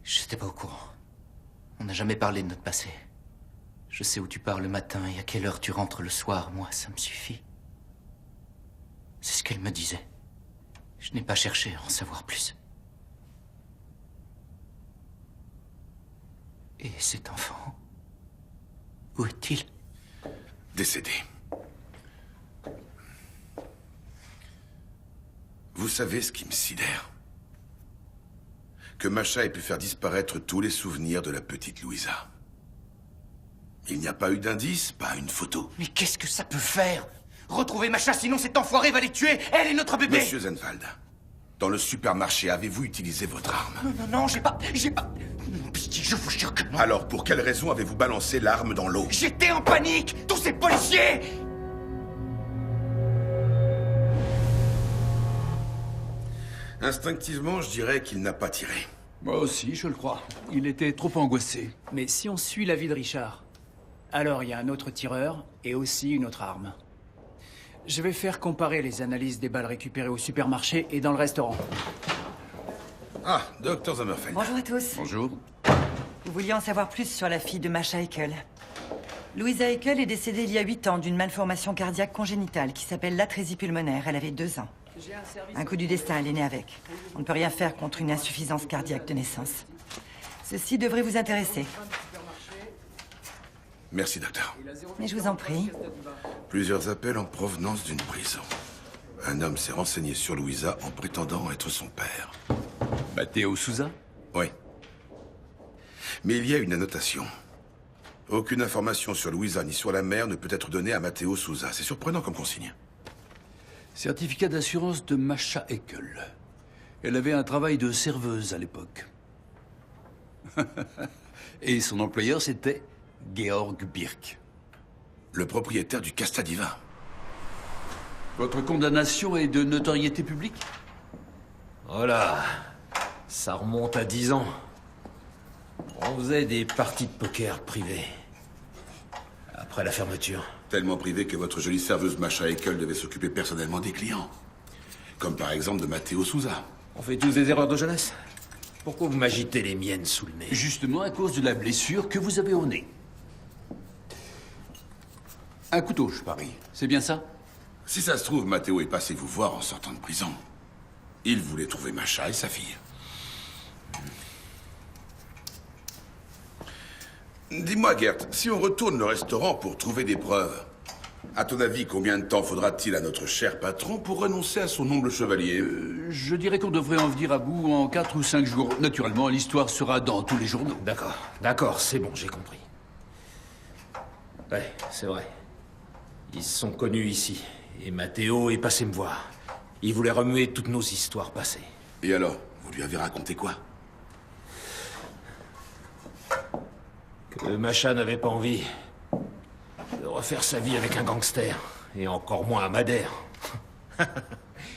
Speaker 9: J'étais pas au courant. On n'a jamais parlé de notre passé. Je sais où tu pars le matin et à quelle heure tu rentres le soir. Moi, ça me suffit. C'est ce qu'elle me disait. Je n'ai pas cherché à en savoir plus. Et cet enfant, où est-il?
Speaker 4: Décédé. Vous savez ce qui me sidère? Que Masha ait pu faire disparaître tous les souvenirs de la petite Louisa. Il n'y a pas eu d'indice, pas une photo.
Speaker 9: Mais qu'est-ce que ça peut faire? Retrouver Masha, sinon cet enfoiré va les tuer, elle et notre bébé.
Speaker 4: Monsieur Zenwald, dans le supermarché, avez-vous utilisé votre arme?
Speaker 9: Non, j'ai pas... Non, pitié, je vous jure que non.
Speaker 4: Alors, pour quelle raison avez-vous balancé l'arme dans l'eau?
Speaker 9: J'étais en panique! Tous ces policiers!
Speaker 4: Instinctivement, je dirais qu'il n'a pas tiré.
Speaker 6: Moi aussi, je le crois. Il était trop angoissé.
Speaker 5: Mais si on suit l'avis de Richard, alors il y a un autre tireur et aussi une autre arme. Je vais faire comparer les analyses des balles récupérées au supermarché et dans le restaurant.
Speaker 4: Ah, Dr. Sommerfeld.
Speaker 16: Bonjour à tous.
Speaker 6: Bonjour.
Speaker 16: Vous vouliez en savoir plus sur la fille de Masha Eckel. Louisa Eckel est décédée il y a 8 ans d'une malformation cardiaque congénitale qui s'appelle l'atrésie pulmonaire. Elle avait 2 ans. Un coup du destin, elle est née avec. On ne peut rien faire contre une insuffisance cardiaque de naissance. Ceci devrait vous intéresser.
Speaker 4: Merci, docteur.
Speaker 16: Mais je vous en prie.
Speaker 4: Plusieurs appels en provenance d'une prison. Un homme s'est renseigné sur Louisa en prétendant être son père.
Speaker 6: Matteo Souza?
Speaker 4: Oui. Mais il y a une annotation. Aucune information sur Louisa ni sur la mère ne peut être donnée à Matteo Souza. C'est surprenant comme consigne.
Speaker 6: Certificat d'assurance de Masha Eckel. Elle avait un travail de serveuse à l'époque. Et son employeur, c'était Georg Birk.
Speaker 4: Le propriétaire du Casta Diva.
Speaker 6: Votre condamnation est de notoriété publique?
Speaker 14: Voilà. Ça remonte à 10 ans. On faisait des parties de poker privées. Après la fermeture.
Speaker 4: Tellement privé que votre jolie serveuse Masha Eckel devait s'occuper personnellement des clients. Comme par exemple de Matteo Souza.
Speaker 14: On fait tous des erreurs de jeunesse. Pourquoi vous m'agitez les miennes sous le nez?
Speaker 6: Justement à cause de la blessure que vous avez au nez. Un couteau, je parie. C'est bien ça?
Speaker 4: Si ça se trouve, Matteo est passé vous voir en sortant de prison. Il voulait trouver Masha et sa fille. Dis-moi, Gert, si on retourne au restaurant pour trouver des preuves, à ton avis, combien de temps faudra-t-il à notre cher patron pour renoncer à son humble chevalier?
Speaker 6: Je dirais qu'on devrait en venir à bout en 4 ou 5 jours. Naturellement, l'histoire sera dans tous les journaux.
Speaker 14: D'accord, c'est bon, j'ai compris. Ouais, c'est vrai. Ils se sont connus ici. Et Matteo est passé me voir. Il voulait remuer toutes nos histoires passées.
Speaker 4: Et alors, vous lui avez raconté quoi?
Speaker 14: Que Masha n'avait pas envie de refaire sa vie avec un gangster. Et encore moins à Madère.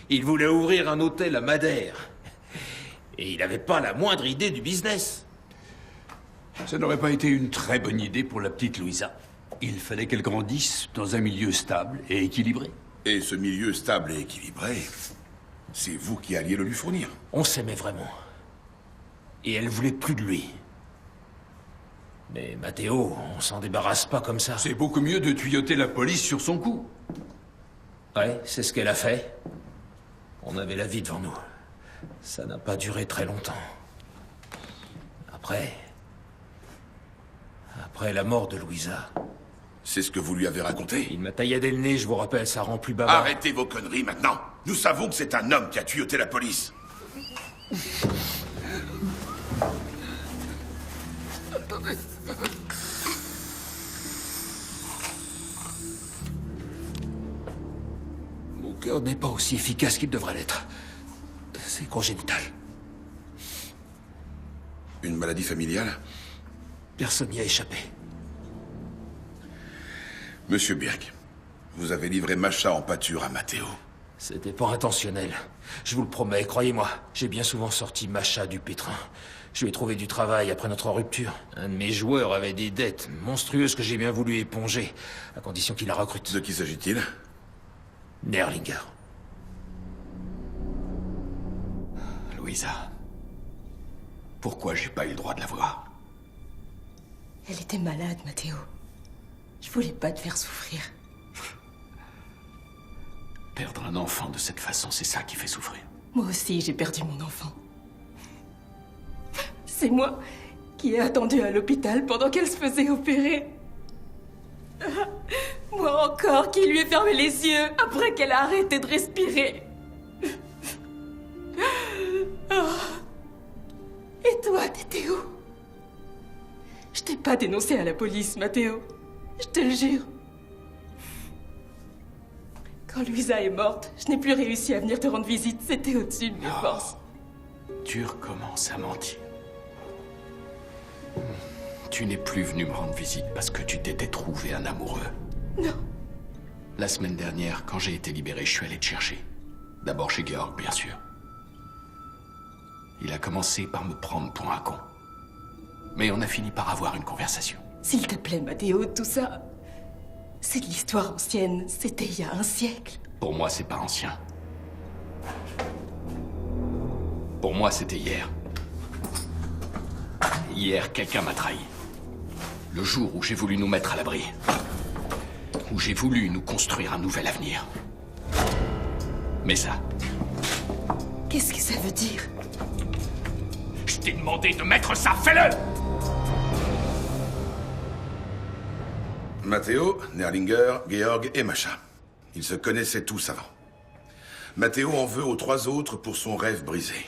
Speaker 14: Il voulait ouvrir un hôtel à Madère. Et il n'avait pas la moindre idée du business.
Speaker 6: Ça n'aurait pas été une très bonne idée pour la petite Louisa. Il fallait qu'elle grandisse dans un milieu stable et équilibré.
Speaker 4: Et ce milieu stable et équilibré, c'est vous qui alliez le lui fournir.
Speaker 14: On s'aimait vraiment. Et elle voulait plus de lui. Mais Matteo, on s'en débarrasse pas comme ça.
Speaker 6: C'est beaucoup mieux de tuyauter la police sur son coup.
Speaker 14: Ouais, c'est ce qu'elle a fait. On avait la vie devant nous. Ça n'a pas duré très longtemps. Après la mort de Louisa...
Speaker 4: C'est ce que vous lui avez raconté?
Speaker 14: Il m'a tailladé le nez, je vous rappelle, ça rend plus bavard.
Speaker 4: Arrêtez vos conneries maintenant. Nous savons que c'est un homme qui a tuyauté la police.
Speaker 13: Attendez.
Speaker 14: Mon cœur n'est pas aussi efficace qu'il devrait l'être. C'est congénital.
Speaker 4: Une maladie familiale?
Speaker 14: Personne n'y a échappé.
Speaker 4: Monsieur Birk, vous avez livré Masha en pâture à Matteo.
Speaker 14: C'était pas intentionnel. Je vous le promets, croyez-moi. J'ai bien souvent sorti Masha du pétrin. Je lui ai trouvé du travail après notre rupture. Un de mes joueurs avait des dettes monstrueuses que j'ai bien voulu éponger, à condition qu'il la recrute.
Speaker 4: De qui s'agit-il?
Speaker 14: Nerlinger.
Speaker 3: Louisa. Pourquoi j'ai pas eu le droit de la voir?
Speaker 10: Elle était malade, Matteo. Je voulais pas te faire souffrir.
Speaker 3: Perdre un enfant de cette façon, c'est ça qui fait souffrir.
Speaker 10: Moi aussi, j'ai perdu mon enfant. C'est moi qui ai attendu à l'hôpital pendant qu'elle se faisait opérer. Moi encore qui lui ai fermé les yeux après qu'elle a arrêté de respirer. Et toi, t'étais où? Je t'ai pas dénoncé à la police, Matteo. Je te le jure. Quand Louisa est morte, je n'ai plus réussi à venir te rendre visite. C'était au-dessus de mes forces.
Speaker 3: Tu recommences à mentir. Tu n'es plus venu me rendre visite parce que tu t'étais trouvé un amoureux.
Speaker 10: Non.
Speaker 3: La semaine dernière, quand j'ai été libéré, je suis allé te chercher. D'abord chez Georg, bien sûr. Il a commencé par me prendre pour un con. Mais on a fini par avoir une conversation.
Speaker 10: S'il te plaît, Matteo, tout ça... C'est de l'histoire ancienne. C'était il y a un siècle.
Speaker 3: Pour moi, c'est pas ancien. Pour moi, c'était hier. Hier, quelqu'un m'a trahi. Le jour où j'ai voulu nous mettre à l'abri. Où j'ai voulu nous construire un nouvel avenir. Mais ça...
Speaker 10: Qu'est-ce que ça veut dire?
Speaker 3: Je t'ai demandé de mettre ça, fais-le!
Speaker 4: Matteo, Nerlinger, Georg et Masha. Ils se connaissaient tous avant. Matteo en veut aux 3 autres pour son rêve brisé.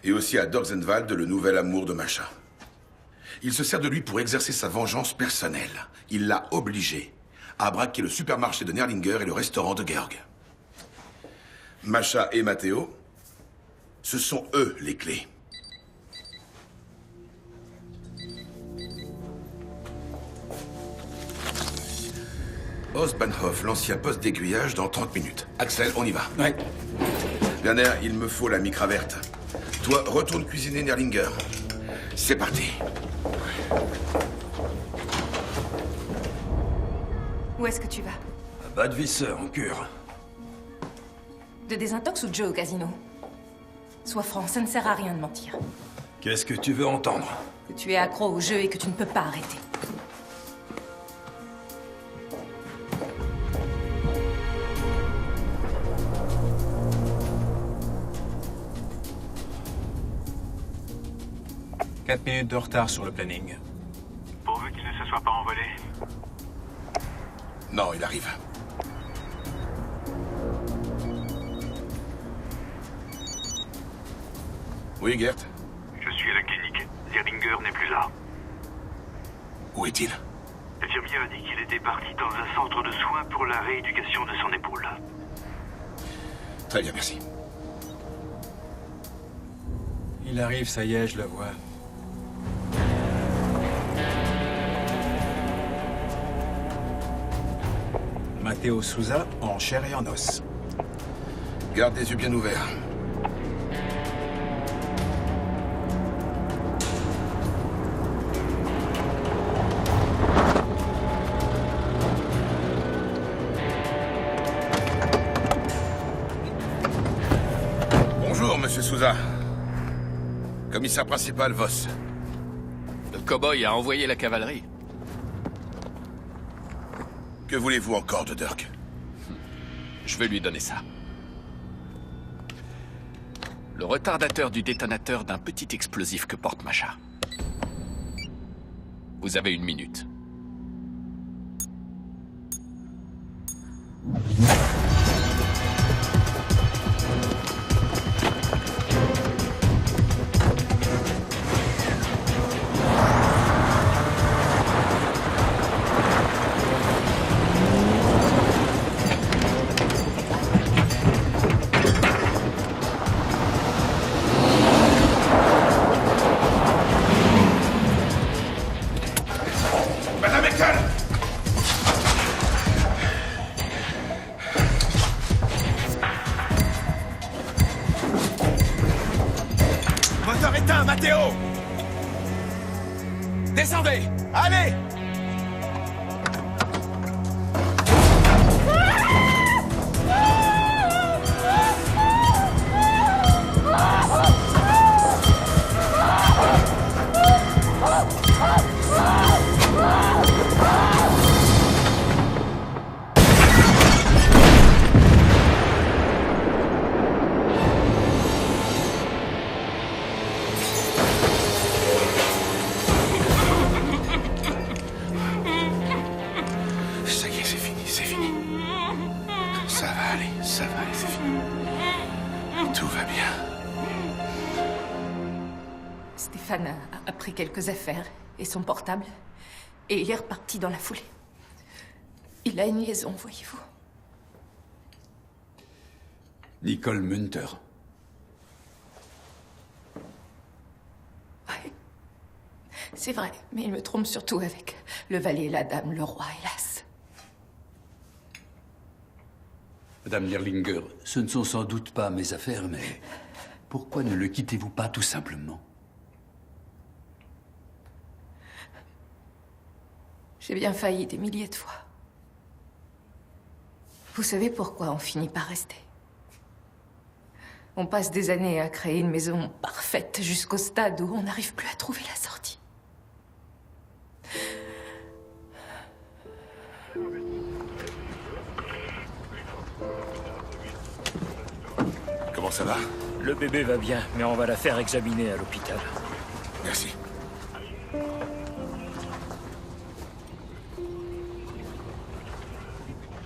Speaker 4: Et aussi à Dorzenwald, le nouvel amour de Masha. Il se sert de lui pour exercer sa vengeance personnelle. Il l'a obligé à braquer le supermarché de Nerlinger et le restaurant de Georg. Masha et Matteo, ce sont eux les clés. Ostbahnhof, l'ancien poste d'aiguillage, dans 30 minutes. Axel, on y va.
Speaker 5: Ouais.
Speaker 4: Werner, il me faut la micra verte. Toi, retourne cuisiner Nerlinger. C'est parti.
Speaker 7: Où est-ce que tu vas?
Speaker 11: À Bad Visser, en cure.
Speaker 7: De désintox ou de jeu au casino? Sois franc, ça ne sert à rien de mentir.
Speaker 11: Qu'est-ce que tu veux entendre?
Speaker 7: Que tu es accro au jeu et que tu ne peux pas arrêter. «
Speaker 12: 4 minutes de retard sur le planning.
Speaker 17: Pourvu qu'il ne se soit pas envolé.
Speaker 4: Non, il arrive. Oui, Gert?
Speaker 17: Je suis à la clinique. Nerlinger n'est plus là.
Speaker 4: Où est-il?
Speaker 17: L'infirmier a dit qu'il était parti dans un centre de soins pour la rééducation de son épaule.
Speaker 4: Très bien, merci.
Speaker 12: Il arrive, ça y est, je le vois. Matteo Souza, en chair et en os.
Speaker 4: Garde les yeux bien ouverts. Bonjour, monsieur Souza. Commissaire principal Voss.
Speaker 3: Le cow-boy a envoyé la cavalerie.
Speaker 4: Que voulez-vous encore de Dirk?
Speaker 3: Je vais lui donner ça. Le retardateur du détonateur d'un petit explosif que porte Masha. Vous avez 1 minute.
Speaker 4: Madame Eckel!
Speaker 13: Moteur éteint, Matteo! Descendez! Allez!
Speaker 4: Ça y est, c'est fini, c'est fini. Ça va aller, c'est fini. Tout va bien.
Speaker 7: Stéphane a pris quelques affaires et son portable, et il est reparti dans la foulée. Il a une liaison, voyez-vous.
Speaker 6: Nicole Munter.
Speaker 7: C'est vrai, mais il me trompe surtout avec le valet, la dame, le roi, hélas.
Speaker 6: Madame Nerlinger, ce ne sont sans doute pas mes affaires, mais pourquoi ne le quittez-vous pas tout simplement?
Speaker 7: J'ai bien failli des milliers de fois. Vous savez pourquoi on finit par rester? On passe des années à créer une maison parfaite jusqu'au stade où on n'arrive plus à trouver la sortie.
Speaker 4: Comment ça va?
Speaker 19: Le bébé va bien, mais on va la faire examiner à l'hôpital.
Speaker 4: Merci.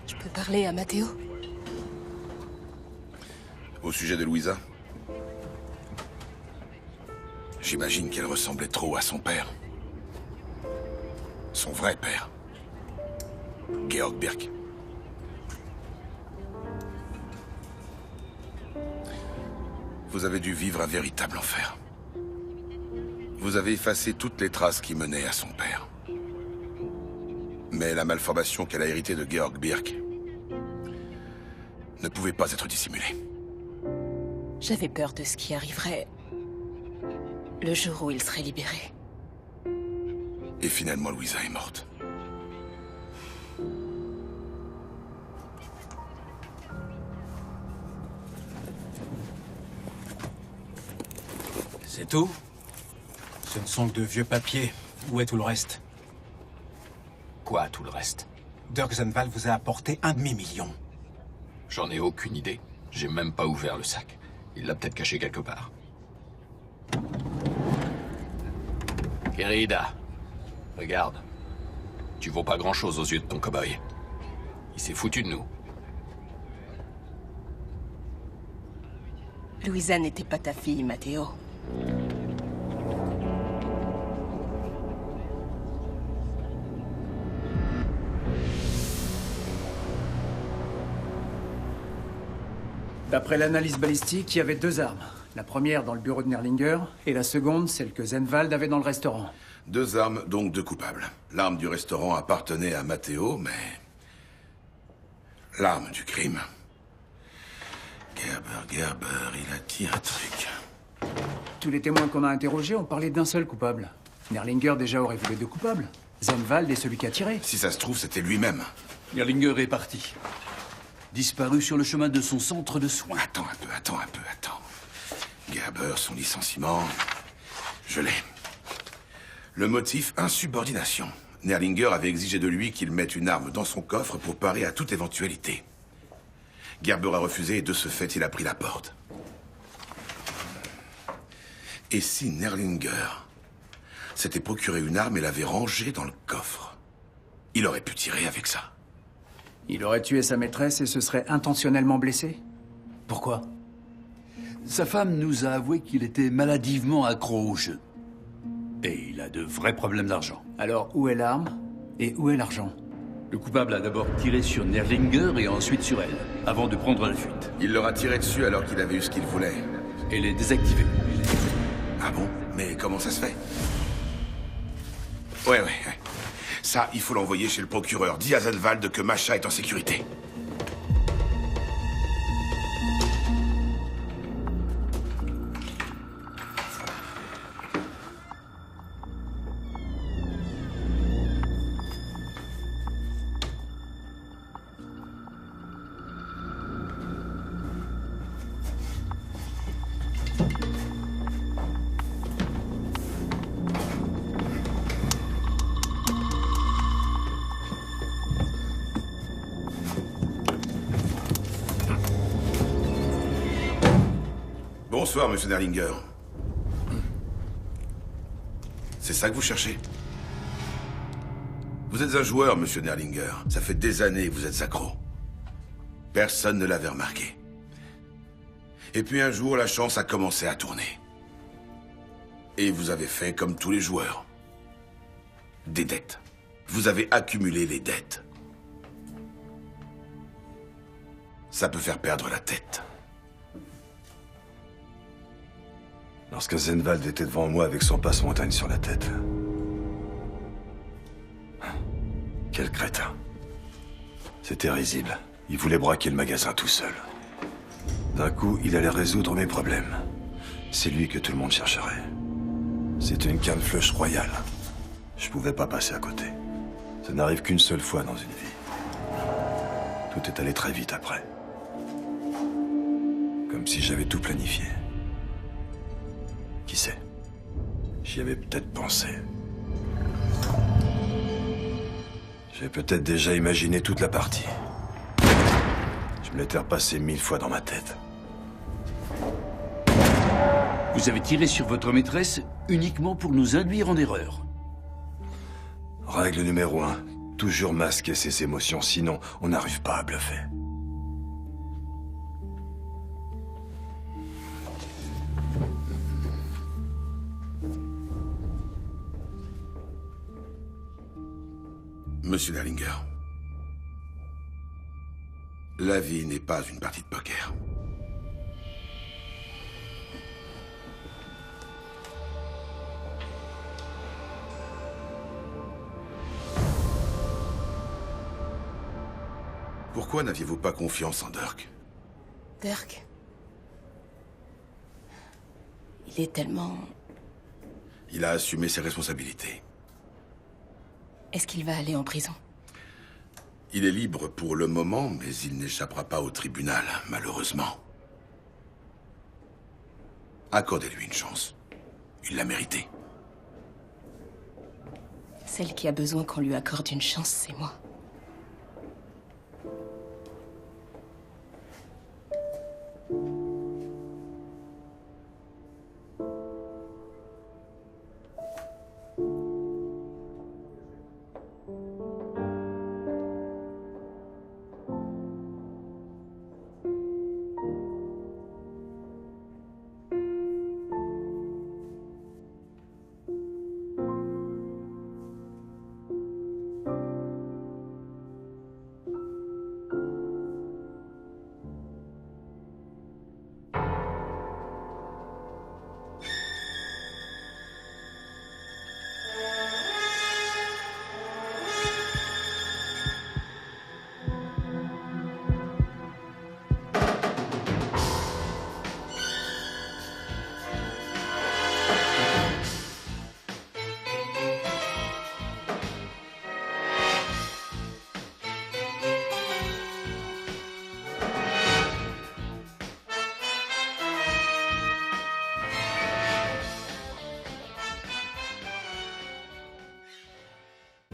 Speaker 10: Je peux parler à Matteo?
Speaker 4: Au sujet de Louisa? J'imagine qu'elle ressemblait trop à son père. Son vrai père. Georg Birk. Vous avez dû vivre un véritable enfer. Vous avez effacé toutes les traces qui menaient à son père. Mais la malformation qu'elle a héritée de Georg Birk ne pouvait pas être dissimulée.
Speaker 10: J'avais peur de ce qui arriverait le jour où il serait libéré.
Speaker 4: Et finalement, Louisa est morte.
Speaker 12: C'est tout? Ce ne sont que de vieux papiers. Où est tout le reste?
Speaker 3: Quoi, tout le reste?
Speaker 12: Dirk Zennwald vous a apporté 1 demi-million.
Speaker 3: J'en ai aucune idée. J'ai même pas ouvert le sac. Il l'a peut-être caché quelque part. Kerida, regarde. Tu vaux pas grand-chose aux yeux de ton cow-boy. Il s'est foutu de nous.
Speaker 10: Louisa n'était pas ta fille, Matteo.
Speaker 5: D'après l'analyse balistique, il y avait 2 armes. La première dans le bureau de Nerlinger, et la seconde, celle que Zennwald avait dans le restaurant.
Speaker 4: 2 armes, donc 2 coupables. L'arme du restaurant appartenait à Matteo, mais... l'arme du crime... Gerber, il a dit un truc.
Speaker 5: Tous les témoins qu'on a interrogés ont parlé d'un seul coupable. Nerlinger déjà aurait vu les 2 coupables. Zennwald est celui qui a tiré.
Speaker 4: Si ça se trouve, c'était lui-même.
Speaker 6: Nerlinger est parti. Disparu sur le chemin de son centre de soins.
Speaker 4: Attends. Gerber, son licenciement... Je l'ai. Le motif, insubordination. Nerlinger avait exigé de lui qu'il mette une arme dans son coffre pour parer à toute éventualité. Gerber a refusé et de ce fait, il a pris la porte. Et si Nerlinger s'était procuré une arme et l'avait rangée dans le coffre, il aurait pu tirer avec ça.
Speaker 5: Il aurait tué sa maîtresse et se serait intentionnellement blessé? Pourquoi?
Speaker 6: Sa femme nous a avoué qu'il était maladivement accro au jeu. Et il a de vrais problèmes d'argent.
Speaker 5: Alors, où est l'arme et où est l'argent?
Speaker 6: Le coupable a d'abord tiré sur Nerlinger et ensuite sur elle, avant de prendre la fuite.
Speaker 4: Il leur a tiré dessus alors qu'il avait eu ce qu'il voulait.
Speaker 6: Et les désactivé.
Speaker 4: Ah bon? Mais comment ça se fait? Ouais. Ça, il faut l'envoyer chez le procureur. Dis à Zennwald que Masha est en sécurité. Bonsoir, monsieur Nerlinger. C'est ça que vous cherchez? Vous êtes un joueur, monsieur Nerlinger. Ça fait des années que vous êtes accro. Personne ne l'avait remarqué. Et puis un jour, la chance a commencé à tourner. Et vous avez fait comme tous les joueurs. Des dettes. Vous avez accumulé les dettes. Ça peut faire perdre la tête.
Speaker 11: Lorsque Zennwald était devant moi avec son passe-montagne sur la tête. Quel crétin. C'était risible. Il voulait braquer le magasin tout seul. D'un coup, il allait résoudre mes problèmes. C'est lui que tout le monde chercherait. C'était une canne flush royale. Je pouvais pas passer à côté. Ça n'arrive qu'une seule fois dans une vie. Tout est allé très vite après. Comme si j'avais tout planifié. Qui sait? J'y avais peut-être pensé. J'ai peut-être déjà imaginé toute la partie. Je me l'étais repassé 1000 fois dans ma tête.
Speaker 6: Vous avez tiré sur votre maîtresse uniquement pour nous induire en erreur.
Speaker 11: Règle numéro 1. Toujours masquer ses émotions, sinon on n'arrive pas à bluffer.
Speaker 4: Monsieur Derlinger, la vie n'est pas une partie de poker. Pourquoi n'aviez-vous pas confiance en Dirk?
Speaker 10: Dirk. Il est tellement...
Speaker 4: Il a assumé ses responsabilités.
Speaker 10: Est-ce qu'il va aller en prison?
Speaker 4: Il est libre pour le moment, mais il n'échappera pas au tribunal, malheureusement. Accordez-lui une chance. Il l'a mérité.
Speaker 10: Celle qui a besoin qu'on lui accorde une chance, c'est moi.